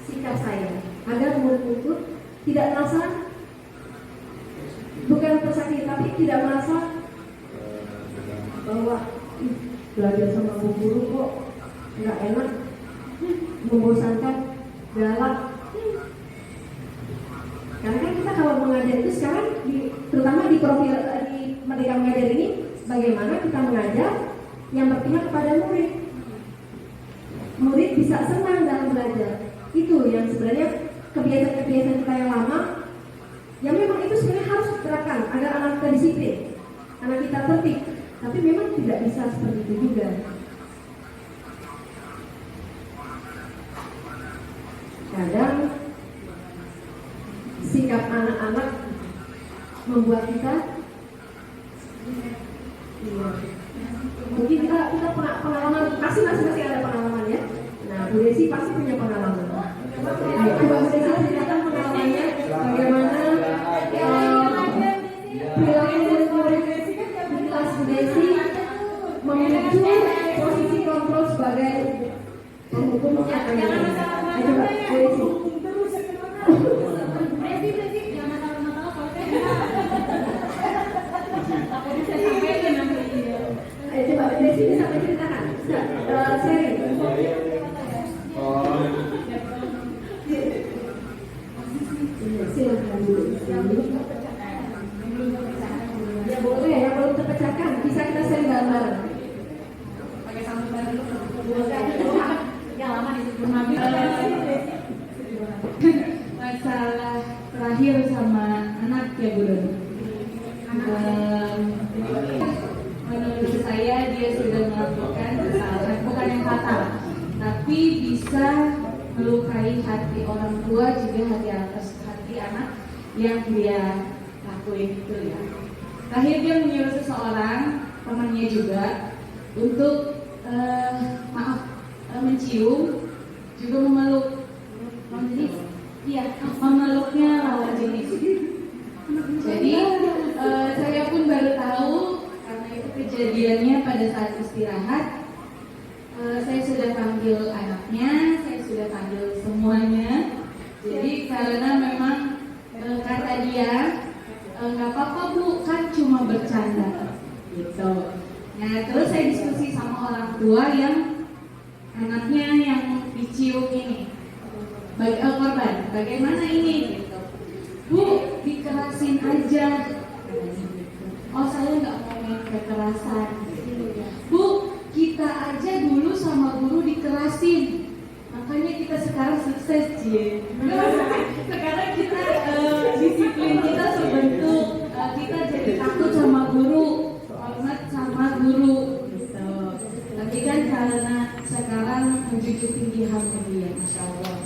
Speaker 2: sikap saya, agar murid-murid tidak merasa, bukan tersakiti, tapi tidak merasa bahwa belajar sama bu guru kok nggak enak, membosankan, galak. Karena kan kita kalau mengajar itu sekarang, terutama di profil di Merdeka Mengajar ini, bagaimana kita mengajar yang berpihak kepada murid. Murid bisa senang dalam belajar. Itu yang sebenarnya kebiasaan-kebiasaan kita yang lama, yang memang itu sebenarnya harus diterapkan agar anak kita disiplin, anak kita tertib. Tapi memang tidak bisa seperti itu juga. Kadang sikap anak-anak membuat kita, iya, mungkin kita pengalaman, pasti masing-masing ada pengalaman ya. Nah, Bu Desi pasti punya pengalaman. Coba Bu Desi ceritakan pengalamannya, bagaimana perilaku murid-murid di kelas Bu Desi menuju posisi kontrol sebagai penghukum katanya. Coba Bu Desi. Coba Bu Desi bisa menceritakan, sharing. Silakan Bu. Ya boleh, yang belum terpecahkan bisa kita sharing bareng-bareng.
Speaker 8: Pakai sambutan dulu. Yang lama disebut Nabi. Masalah terakhir sama anak ya Bu Don. Menurut saya dia sudah melakukan kesalahan, bukan yang fatal, tapi bisa melukai hati orang tua, juga hati anak yang dia lakuin itu ya. Terakhir dia menyuruh seseorang, temannya juga, untuk mencium, juga memeluk. Memeluknya lawan jenis. Jadi saya pun baru tahu karena itu kejadiannya pada saat istirahat. Saya sudah panggil anaknya, saya sudah panggil semuanya. Jadi karena memang kata dia, nggak apa-apa Bu, kan cuma bercanda gitu. Nah terus saya diskusi sama orang tua yang anaknya yang dicium ini, korban, bagaimana ini gitu. Bu, dikerasin aja. Oh saya nggak mau main kekerasan. Bu, kita aja dulu sama guru dikerasin, makanya kita sekarang sukses Cie. Sekarang kita disiplin kita terbentuk, kita jadi takut sama guru, hormat sama guru gitu. Tapi kan karena sekarang menjunjung tinggi HAM dia, Masya Allah,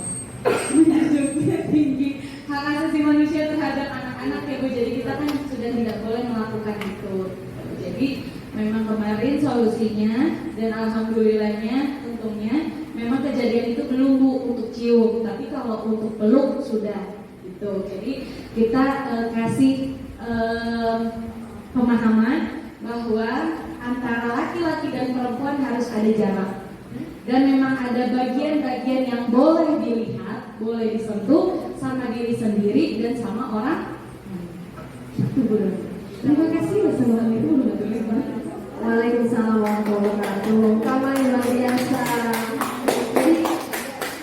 Speaker 8: menjunjung tinggi hak asasi manusia terhadap anak-anak ya Bu. Jadi kita kan sudah tidak boleh melakukan itu. Jadi memang kemarin solusinya, dan alhamdulillahnya untungnya memang kejadian itu belum Bu untuk cium, tapi kalau untuk peluk sudah gitu. Jadi kita kasih pemahaman bahwa antara laki-laki dan perempuan harus ada jarak, dan memang ada bagian-bagian yang boleh dilihat, boleh disentuh sama diri sendiri dan sama orang. Terima kasih. Wassalamualaikum warahmatullahi wabarakatuh.
Speaker 2: Waalaikumsalam warahmatullahi wabarakatuh. Kamu yang luar biasa. Jadi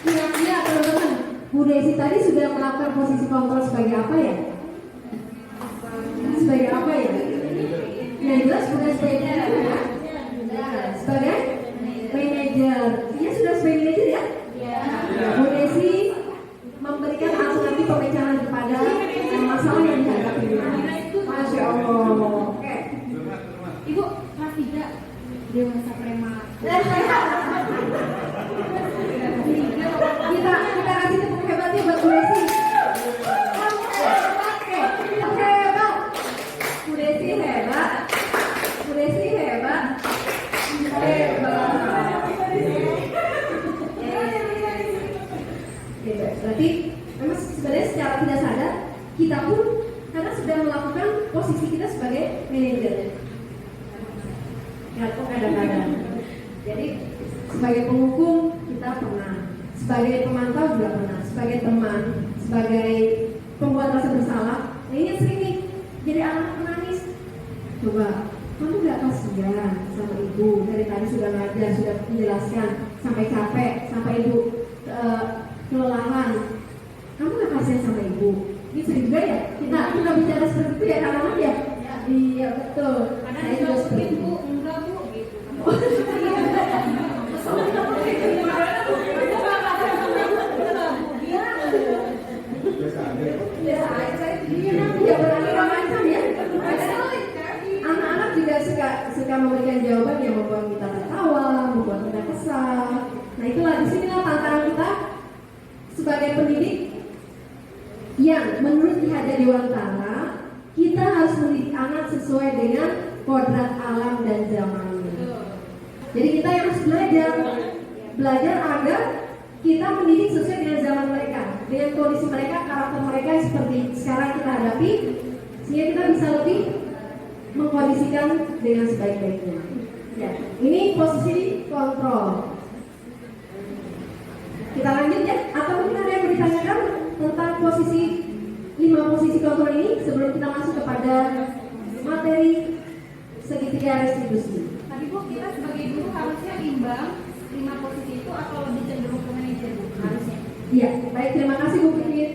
Speaker 2: kira-kira teman-teman, Bu Desi tadi sudah melakukan posisi kontrol sebagai apa ya? Sebagai apa ya? Yang jelas bukan sebagai ya? Sebagai manajer. Dia sudah sebagai manajer ya? Bu Desi memberikan alternatif pemecahan kepada masalah yang dihadapi. Masya Allah. Oke.
Speaker 8: Ibu, kelas 3 dewasa preman.
Speaker 5: Kita kasih tepuk hebatnya buat Bu Desi. Hebat. Bu Desi hebat. Bu Desi hebat. Berarti memang sebenarnya secara tidak sadar kita pun karena sudah melakukan posisi kita sebagai manajer. Ya, kok kadang-kadang. Jadi sebagai penghukum kita pernah, sebagai pemantau juga pernah, sebagai teman, sebagai pembuat rasa bersalah. Nah ini yang sering nih, jadi anak menangis. Coba, kamu gak kasihan sama ibu, dari tadi sudah ngajar, sudah menjelaskan, sampai capek, sampai ibu kelelahan. Kamu gak kasihan sama ibu? Ini sering juga ya, kita bicara seperti itu ya kadang-kadang ya? Iya betul. Saya juga seperti itu.
Speaker 8: Enggak bu, gitu.
Speaker 5: Biasa aja saya ya berani macam ya. Anak-anak juga suka memberikan jawaban yang membuat kita tertawa, membuat kita kesal. Nah itulah disinilah tantangan kita sebagai pendidik yang menurut Ki Hajar Dewantara kita harus mendidik anak sesuai dengan kodrat alam dan zamannya. Jadi kita harus belajar agar kita mendidik sesuai dengan zaman mereka, dengan kondisi mereka, karakter mereka seperti sekarang kita hadapi, sehingga kita bisa lebih mengkondisikan dengan sebaik-baiknya. Ya, ini posisi kontrol. Kita lanjut ya, atau mungkin ada yang mau ditanyakan tentang posisi 5 posisi kontrol ini sebelum kita masuk kepada materi segitiga restitusi.
Speaker 8: Tadi bu, kita sebagai guru harusnya imbang 5 posisi itu atau lebih cenderung ke manajer bu? Harusnya.
Speaker 5: Iya, baik, terima kasih Bu Pipit.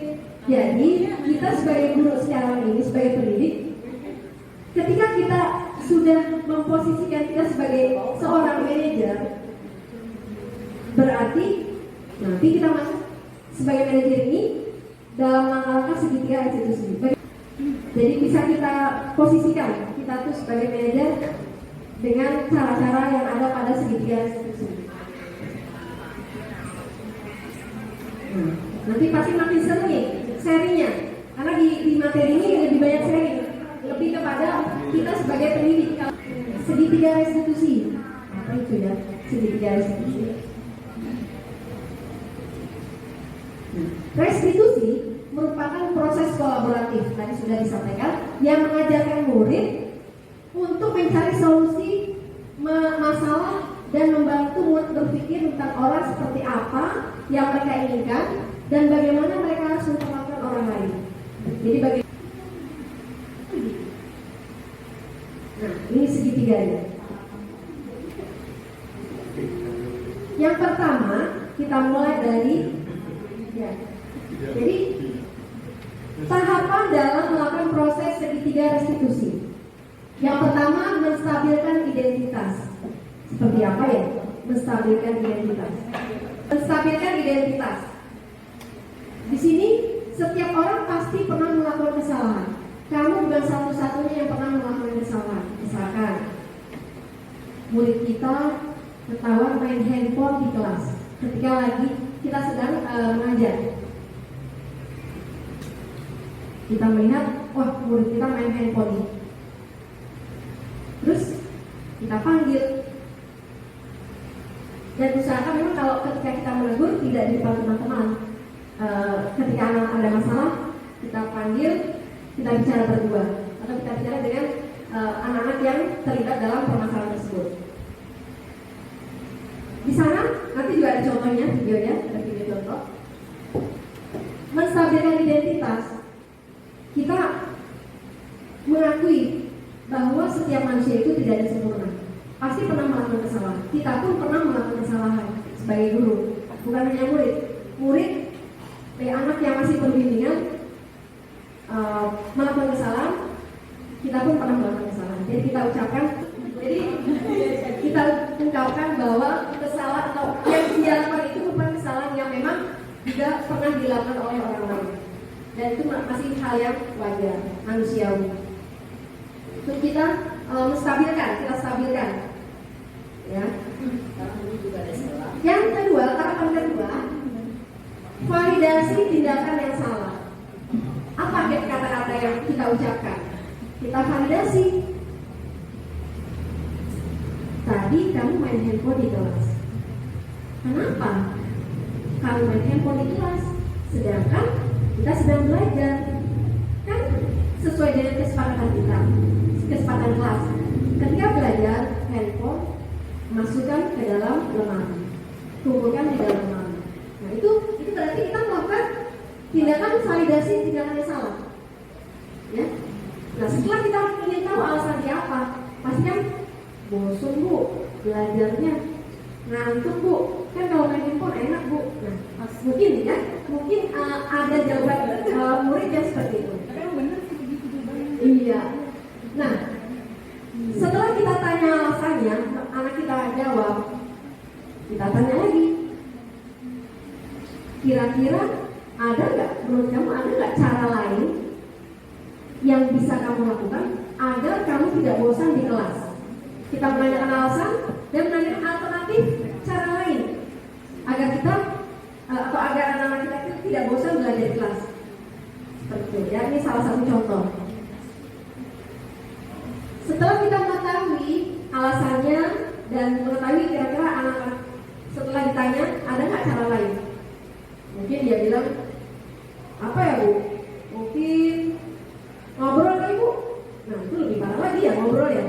Speaker 5: Jadi kita sebagai guru sekarang ini sebagai pendidik, ketika kita sudah memposisikan kita sebagai seorang manajer, berarti nanti kita masuk sebagai manajer ini dalam langkah-langkah segitiga restitusi. Jadi bisa kita posisikan kita tuh sebagai manajer dengan cara-cara yang ada pada segitiga restitusi. Nanti pasti makin seru nih serinya, karena di materi ini lebih banyak sharing, lebih kepada kita sebagai pendidik. Segitiga restitusi, apa itu ya segitiga restitusi? Restitusi merupakan proses kolaboratif, tadi sudah disampaikan, yang mengajarkan murid untuk mencari solusi masalah dan membantu murid berpikir tentang orang seperti apa yang mereka inginkan dan bagaimana mereka harus memperlakukan orang lain. Jadi bagaimana? Nah, ini segitiganya. Yang pertama kita mulai dari ya. Jadi tahapan dalam melakukan proses segitiga restitusi. Yang pertama menstabilkan identitas. Seperti apa ya? Menstabilkan identitas. Menstabilkan identitas. Di sini setiap orang pasti pernah melakukan kesalahan. Kamu bukan satu-satunya yang pernah melakukan kesalahan. Misalkan murid kita ketahuan main handphone di kelas ketika lagi kita sedang mengajar. Kita melihat, wah murid kita main handphone nih. Terus kita panggil. Dan usahakan memang kalau ketika kita menegur tidak di depan teman-teman. Ketika anak ada masalah, kita panggil, kita bicara berdua, atau kita bicara dengan anak-anak yang terlibat dalam permasalahan tersebut. Di sana nanti juga ada contohnya, videonya, ada video contoh. Menstabilkan identitas, kita mengakui bahwa setiap manusia itu tidak ada sempurna. Pasti pernah melakukan kesalahan. Kita pun pernah melakukan kesalahan sebagai guru. Bukan hanya murid. Murid, anak yang masih berbimbingan melakukan kesalahan, kita pun pernah melakukan kesalahan. Jadi kita ungkapkan bahwa kesalahan atau yang dilakukan itu bukan kesalahan yang memang juga pernah dilakukan oleh orang lain. Dan itu masih hal yang wajar, manusiawi. Untuk kita menstabilkan, kita stabilkan, ya.
Speaker 1: Yang kedua, tahapan kedua, validasi tindakan yang salah. Apa kata-kata yang kita ucapkan? Kita validasi. Tadi kamu main handphone di kelas. Kenapa? Kamu main handphone di kelas, sedangkan kita sedang belajar. Kan sesuai dengan kesepakatan kita, kesepakatan kelas. Ketika belajar, handphone masukkan ke dalam lemari, kumpulkan di dalam lemari. Nah itu berarti kita melakukan tindakan validasi tindakan yang salah. Ya. Nah setelah kita ingin tahu alasannya apa, pasti kan bosan bu, belajarnya ngantuk bu, kan kalau main handphone enak bu. Nah mungkin ya, mungkin ada jawaban murid yang seperti itu.
Speaker 8: Tapi yang benar sih begitu juga.
Speaker 1: Iya. Nah setelah kita tanya alasannya, anak kita jawab, kita tanya lagi. Kira-kira ada nggak, menurut kamu ada nggak cara lain yang bisa kamu lakukan agar kamu tidak bosan di kelas? Kita menanyakan alasan dan menanyakan alternatif cara lain agar kita atau agar anak-anak kita itu tidak bosan belajar di kelas. Seperti itu ya, ini salah satu contoh. Setelah kita mengetahui alasannya dan mengetahui kira-kira anak-anak setelah ditanya ada nggak cara lain, mungkin dia bilang apa ya bu? Mungkin ngobrol kali bu. Nah itu lebih parah lagi ya, ngobrol ya.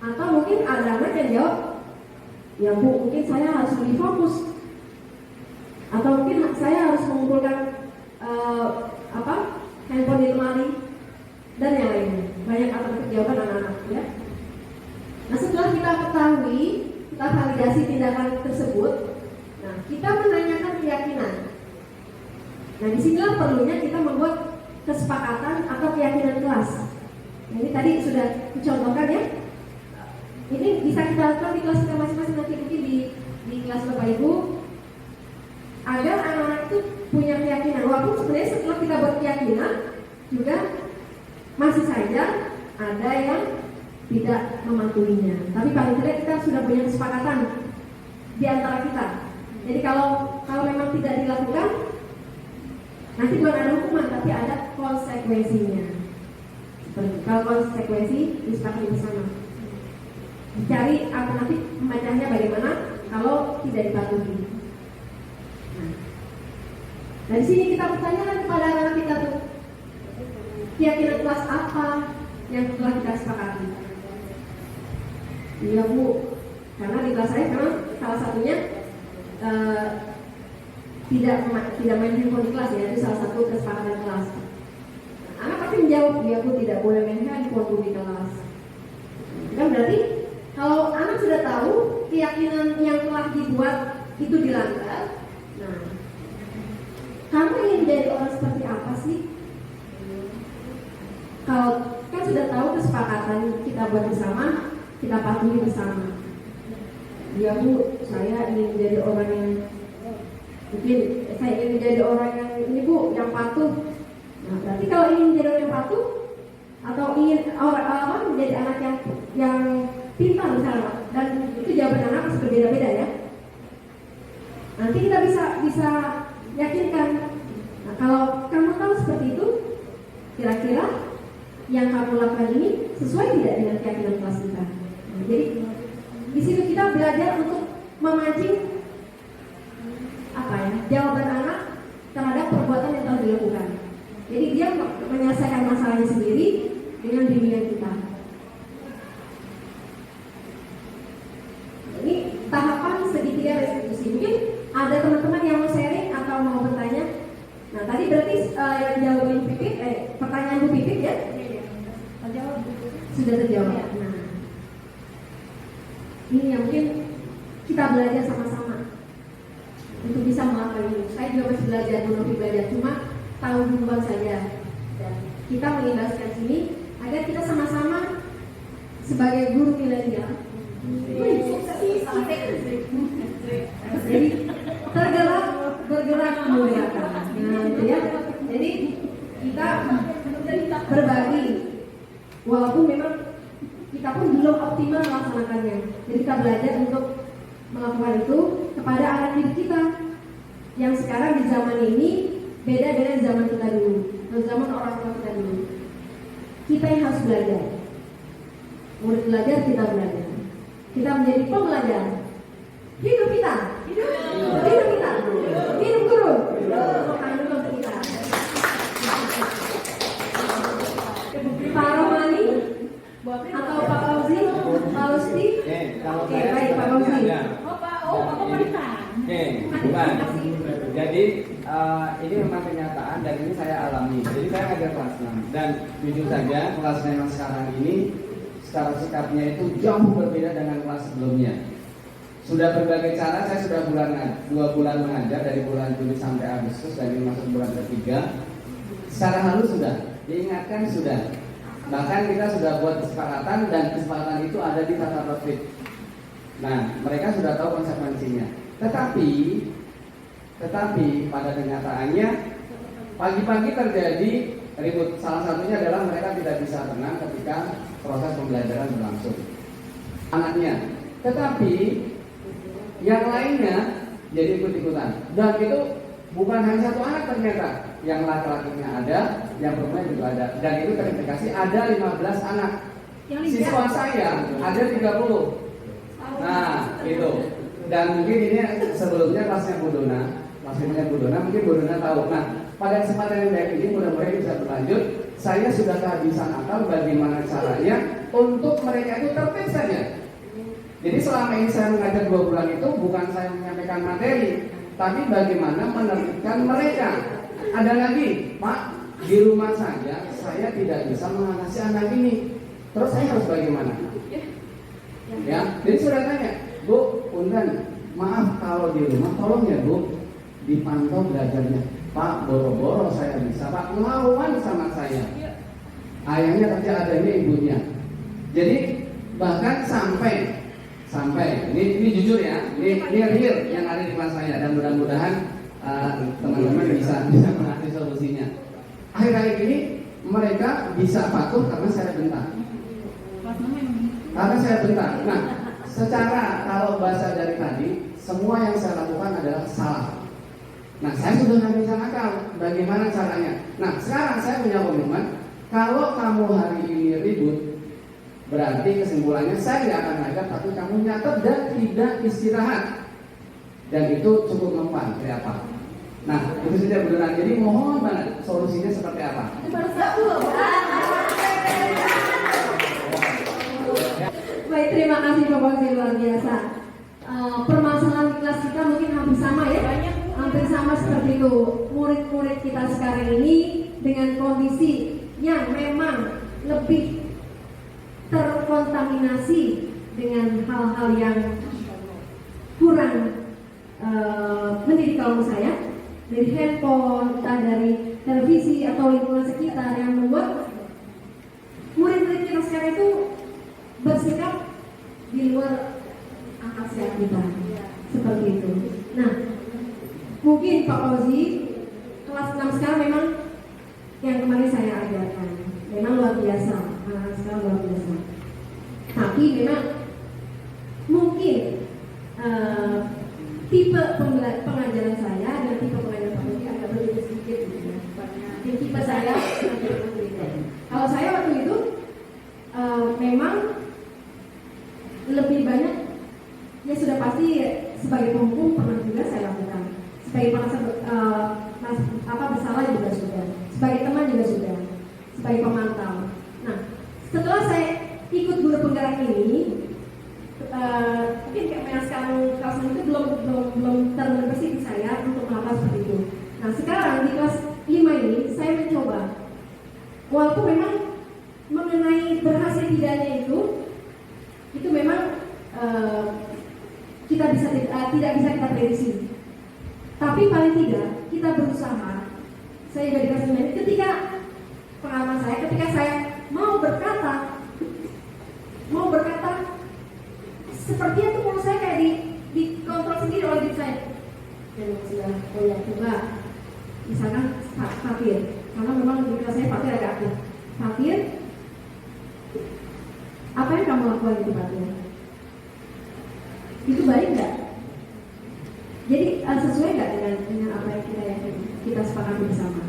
Speaker 1: Atau mungkin ada anak yang jawab, ya bu mungkin saya harus lebih fokus. Atau mungkin saya harus mengumpulkan handphone di lemari dan yang lainnya. Banyak alternatif jawaban anak-anak ya. Nah setelah kita ketahui, kita validasi tindakan tersebut, nah kita menanyakan keyakinan. Nah disinilah perlunya kita membuat kesepakatan atau keyakinan kelas. Nah, ini tadi sudah dicontohkan ya. Ini bisa kita lakukan di kelas kita masing-masing, nanti mungkin di kelas Bapak Ibu, agar anak-anak itu punya keyakinan. Walaupun sebenarnya setelah kita buat keyakinan juga masih saja ada yang tidak mematuhinya. Tapi paling tidak kita sudah punya kesepakatan di antara kita. Jadi kalau memang tidak dilakukan, nanti bukan ada hukuman, tapi ada konsekuensinya. Seperti kalau konsekuensi disepakati bersama. Cari alternatif memecahnya bagaimana kalau tidak dipatuhi. Nah, dari sini kita bertanyakan kepada anak kita tuh, keyakinan kelas apa yang telah kita sepakati? Iya bu, karena di kelas saya memang salah satunya tidak main handphone di kelas ya, itu salah satu kesepakatan kelas. Anak pasti menjawab, iya bu tidak boleh main handphone di kelas. Kan berarti kalau anak sudah tahu keyakinan yang telah dibuat itu dilanggar, nah kamu ingin menjadi orang seperti apa sih? Kalau kan sudah tahu kesepakatan kita buat bersama, kita patuhi bersama. Ya bu, saya ingin menjadi orang yang mungkin saya ingin menjadi orang yang ini bu, yang patuh. Nah berarti kalau ingin menjadi orang yang patuh atau ingin orang menjadi anak yang pintar misalnya, dan itu jawaban anak masih berbeda-beda ya. Nanti kita bisa yakinkan. Nah kalau kamu tahu seperti itu, kira-kira yang kamu lakukan ini sesuai tidak dengan keyakinan kelas kita. Nah, jadi di situ kita belajar untuk memancing jawaban anak terhadap perbuatan yang telah dilakukan. Jadi dia menyelesaikan masalahnya sendiri dengan bimbingan kita. Ini tahapan segitiga restitusi. Mungkin ada teman-teman yang mau sharing atau mau bertanya. Nah tadi berarti yang jawabin Pipit, pertanyaan Bu Pipit ya? Terjawab. Sudah terjawab. Nah ini yang mungkin kita belajar sama-sama untuk bisa melakukan ini. Saya juga masih belajar, belum belajar, cuma tahu duluan saja. Dan kita mengimbaskan sini agar kita sama-sama sebagai guru milenial. Jadi bergerak memuliakan. Nah, itu ya. Jadi kita berbagi, walaupun memang kita pun belum optimal melaksanakannya. Jadi kita belajar untuk
Speaker 5: melakukan itu kepada anak didik kita yang sekarang di zaman ini beda dengan zaman kita dulu, zaman orang tua kita dulu. Kita yang harus belajar. Murid belajar, kita belajar. Kita menjadi pembelajar. Hidup kita, hidup kita, hidup guru. Tepuk tangan dulu untuk kita. Pak Romani atau Pak Fauzi, Pak Usti. Oke, baik Pak Fauzi.
Speaker 8: Bapak mau ditanya.
Speaker 10: Bukan. Jadi ini memang kenyataan dan ini saya alami. Jadi saya ngajar kelas 6 dan jujur saja kelas 6 yang sekarang ini secara sikapnya itu jauh berbeda dengan kelas sebelumnya. Sudah berbagai cara, saya sudah 2 bulan mengajar dari bulan Juli sampai Agustus dan ini masuk bulan ketiga. Secara halus sudah, diingatkan sudah. Bahkan kita sudah buat kesepakatan dan kesepakatan itu ada di tata tertib. Nah, mereka sudah tahu konsekuensinya. Tetapi pada kenyataannya pagi-pagi terjadi ribut. Salah satunya adalah mereka tidak bisa tenang ketika proses pembelajaran berlangsung. Anaknya. Tetapi yang lainnya jadi ikut-ikutan. Dan itu bukan hanya satu anak ternyata. Yang laki-lakinya ada, yang perempuan juga ada. Dan itu terindikasi ada 15 anak. Siswa saya ada 30. Nah, itu. Dan mungkin ini sebelumnya kelasnya Bu Dona, mungkin Bu Dona tahu. Nah, pada kesempatan yang baik ini mudah-mudahan bisa berlanjut. Saya sudah kehabisan akal bagaimana caranya untuk mereka itu tertib saja. Jadi selama ini saya mengajar 2 bulan itu bukan saya menyampaikan materi, tapi bagaimana menertibkan mereka. Ada lagi, Pak, di rumah saja saya tidak bisa mengatasi anak ini. Terus saya harus bagaimana? Ya, jadi sudah tanya, Bu, Undan, maaf kalau di rumah tolong ya Bu dipantau belajarnya. Pak, boro-boro saya bisa, Pak, ngelawan sama saya. Ayahnya kerja adanya ibunya. Jadi bahkan sampai ini jujur ya, ini real yang ada di kelas saya dan mudah-mudahan teman-teman bisa mengerti solusinya. Akhir-akhir ini mereka bisa patuh karena saya bentak. Nah, secara kalau bahasa dari tadi, semua yang saya lakukan adalah salah. Nah, saya sudah nggak bisa nakal. Bagaimana caranya? Nah, sekarang saya punya komitmen. Kalau kamu hari ini ribut, berarti kesimpulannya saya tidak akan ngajar, tapi kamu nyatet dan tidak istirahat. Dan itu cukup mempan, kayak apa? Nah, itu saja beneran. Jadi mohon banget solusinya seperti apa?
Speaker 5: Baik, terima kasih Pak Fauzi, luar biasa. Permasalahan di kelas kita mungkin hampir sama ya, hampir sama seperti itu. Murid-murid kita sekarang ini dengan kondisi yang memang lebih terkontaminasi dengan hal-hal yang kurang mendidik kaum saya, dari handphone, entah dari televisi atau lingkungan sekitar yang membuat murid-murid kita sekarang itu bersikap di luar akal sehat kita, seperti itu. Nah, mungkin Pak Fauzi kelas 6 sekarang memang yang kemarin saya ajarkan memang luar biasa, sekarang luar biasa. Tapi memang mungkin tipe pengajaran saya dan tipe pengajaran Pak Fauzi agak berbeda sedikit gitu ya. Tipe saya agak berbeda. Kalau saya waktu itu memang lebih banyak ya sudah pasti sebagai penghukum pernah juga saya lakukan, sebagai bersalah juga sudah, sebagai teman juga sudah, sebagai pemantau. Nah, setelah saya ikut guru penggerak ini, mungkin kayak sekarang kelas itu belum terbersih di saya untuk melakukan seperti itu. Nah, sekarang di kelas 5 ini saya mencoba, walaupun memang mengenai berhasil tidaknya itu memang tidak bisa kita prediksi. Tapi paling tidak kita berusaha. Saya dari kelas 5 ini ketika pengalaman saya, ketika saya mau berkata sepertinya tuh mulut saya kayak dikontrol sendiri oleh diri saya. Dan sudah coba misalkan Fatir, karena memang di kelas saya Fatir agak aktif. Fatir, apa yang kamu lakukan itu Fatir? Itu baik nggak?
Speaker 2: Jadi sesuai nggak dengan apa yang kita sepakati bersama?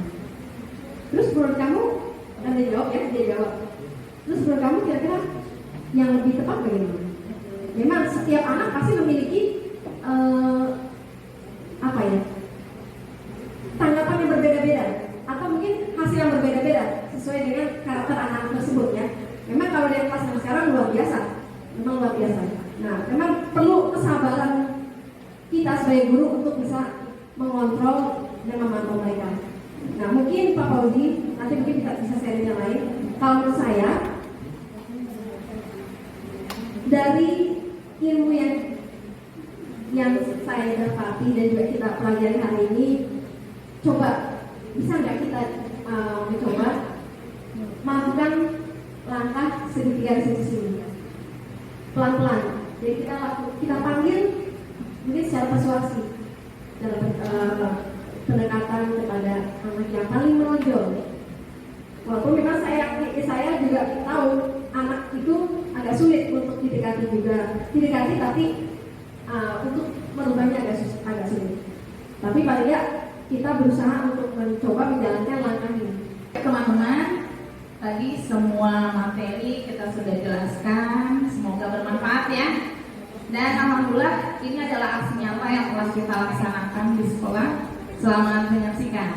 Speaker 2: Terus menurut kamu, dan dia jawab ya, dia jawab. Terus menurut kamu kira-kira yang lebih tepat bagaimana? Memang setiap anak pasti memiliki apa ya? Tanggapan yang berbeda-beda, atau mungkin hasil yang berbeda-beda sesuai dengan karakter anak tersebut ya. Memang kalau dari kelas yang sekarang luar biasa, memang luar biasa. Nah, memang perlu kesabaran kita sebagai guru untuk bisa mengontrol dan memantau mereka. Nah, mungkin Pak Fauzi, nanti mungkin kita bisa sharing yang lain. Kalau menurut saya, dari ilmu yang saya dapati dan juga kita pelajari hari ini, coba bisa nggak kita mencoba melakukan langkah segitiga sini, pelan-pelan. Jadi kita panggil mungkin secara persuasi dalam pendekatan kepada anak yang paling menonjol. Walaupun memang saya juga tahu anak itu agak sulit untuk didekati, tapi untuk merubahnya agak sulit. Tapi paling ya kita berusaha untuk mencoba menjalankan langkah ini.
Speaker 4: Teman-teman, tadi semua materi kita sudah jelaskan, semoga bermanfaat ya. Dan alhamdulillah ini adalah aksi nyata yang telah kita laksanakan di sekolah. Selamat menyaksikan.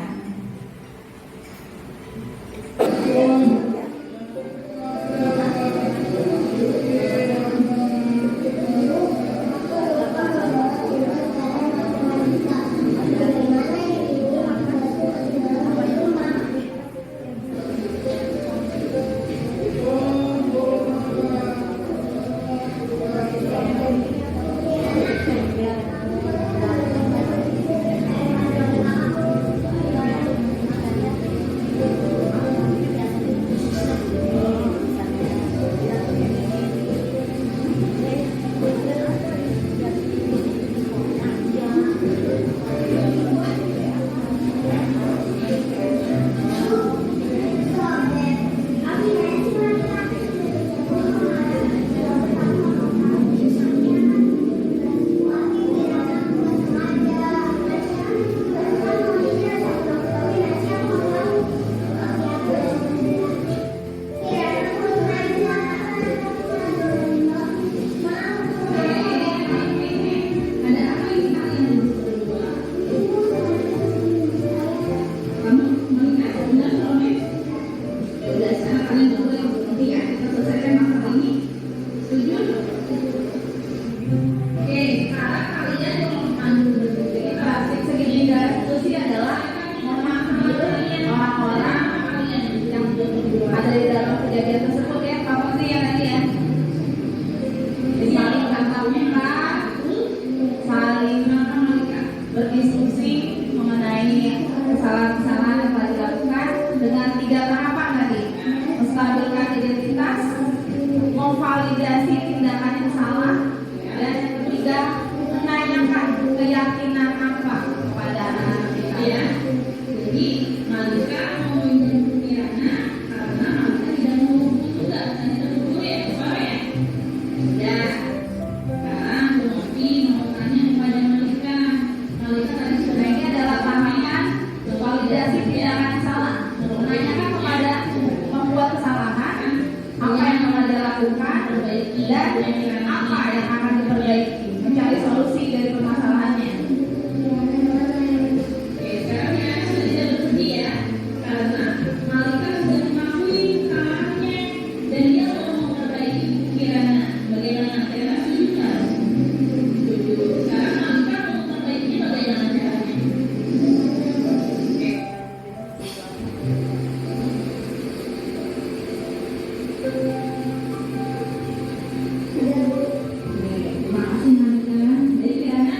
Speaker 8: Terima kasih Malika. Jadi karena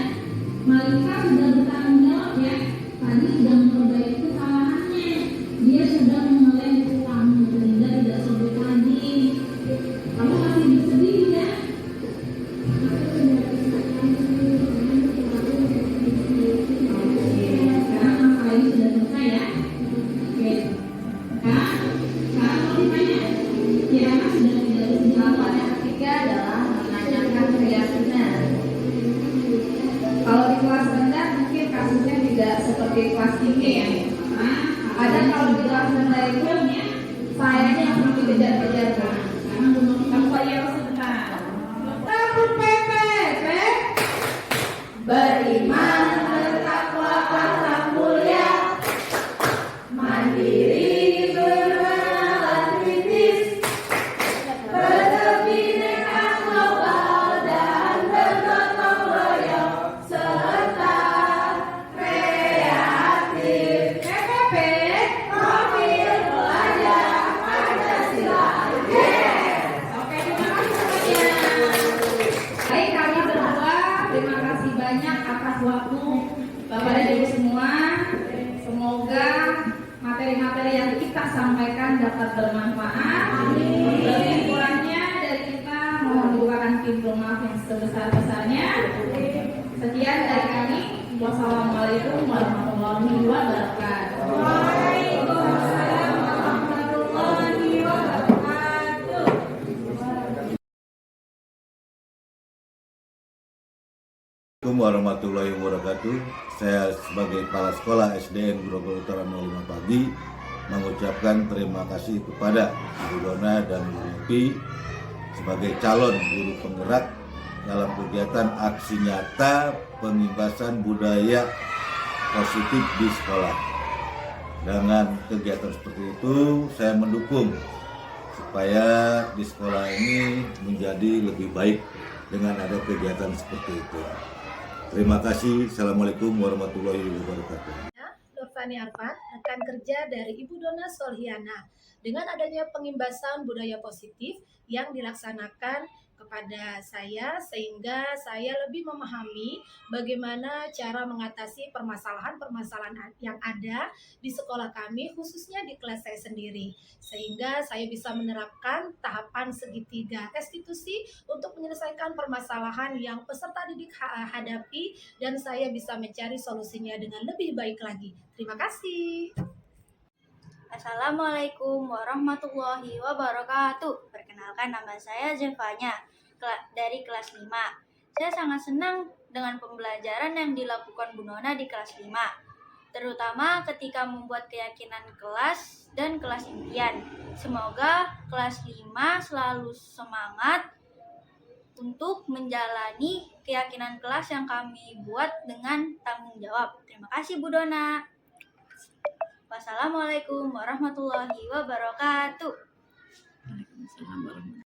Speaker 4: sebagai kelas tinggi ya. Kadang kalau di kelas rendah itu sayanya yang sedikit kejar-kejar kan. Kamu bayar sebentar. Takut pepe, beriman bertakwa akhlak mulia, mandiri bernalar kritis, berbineka global dan bergotong royong serta kreatif. PPP, profil pelajar Pancasila. Yes. Oke, terima kasih semuanya. Baik, kami berdua terima kasih banyak atas waktu Bapak dan Ibu semua. Semoga materi-materi yang kita sampaikan dapat bermanfaat. Lebih kurangnya dari kita mohon dibukakan pintu maaf yang sebesar-besarnya. Sekian dari kami. Wassalamualaikum warahmatullahi wabarakatuh. Waalaikumsalam warahmatullahi wabarakatuh.
Speaker 3: Assalamualaikum warahmatullahi wabarakatuh. Saya sebagai Kepala Sekolah SDN Grogol Utara 05 Pagi mengucapkan terima kasih kepada Ibu Dona dan Bu Novi sebagai calon guru penggerak dalam kegiatan aksi nyata pengibasan budaya positif di sekolah. Dengan kegiatan seperti itu, saya mendukung supaya di sekolah ini menjadi lebih baik dengan ada kegiatan seperti itu. Terima kasih. Assalamualaikum warahmatullahi wabarakatuh.
Speaker 11: Nurfani Arfan, rekan kerja dari Ibu Dona Solhiana. Dengan adanya pengimbasan budaya positif yang dilaksanakan kepada saya, sehingga saya lebih memahami bagaimana cara mengatasi permasalahan-permasalahan yang ada di sekolah kami, khususnya di kelas saya sendiri. Sehingga saya bisa menerapkan tahapan segitiga restitusi untuk menyelesaikan permasalahan yang peserta didik hadapi, dan saya bisa mencari solusinya dengan lebih baik lagi. Terima kasih.
Speaker 12: Assalamualaikum warahmatullahi wabarakatuh. Perkenalkan, nama saya Zevanya dari kelas 5. Saya sangat senang dengan pembelajaran yang dilakukan Bu Nona di kelas 5, terutama ketika membuat keyakinan kelas dan kelas impian. Semoga kelas 5 selalu semangat untuk menjalani keyakinan kelas yang kami buat dengan tanggung jawab. Terima kasih Bu Dona. Wassalamualaikum warahmatullahi wabarakatuh.
Speaker 3: Waalaikumsalam warahmatullahi wabarakatuh.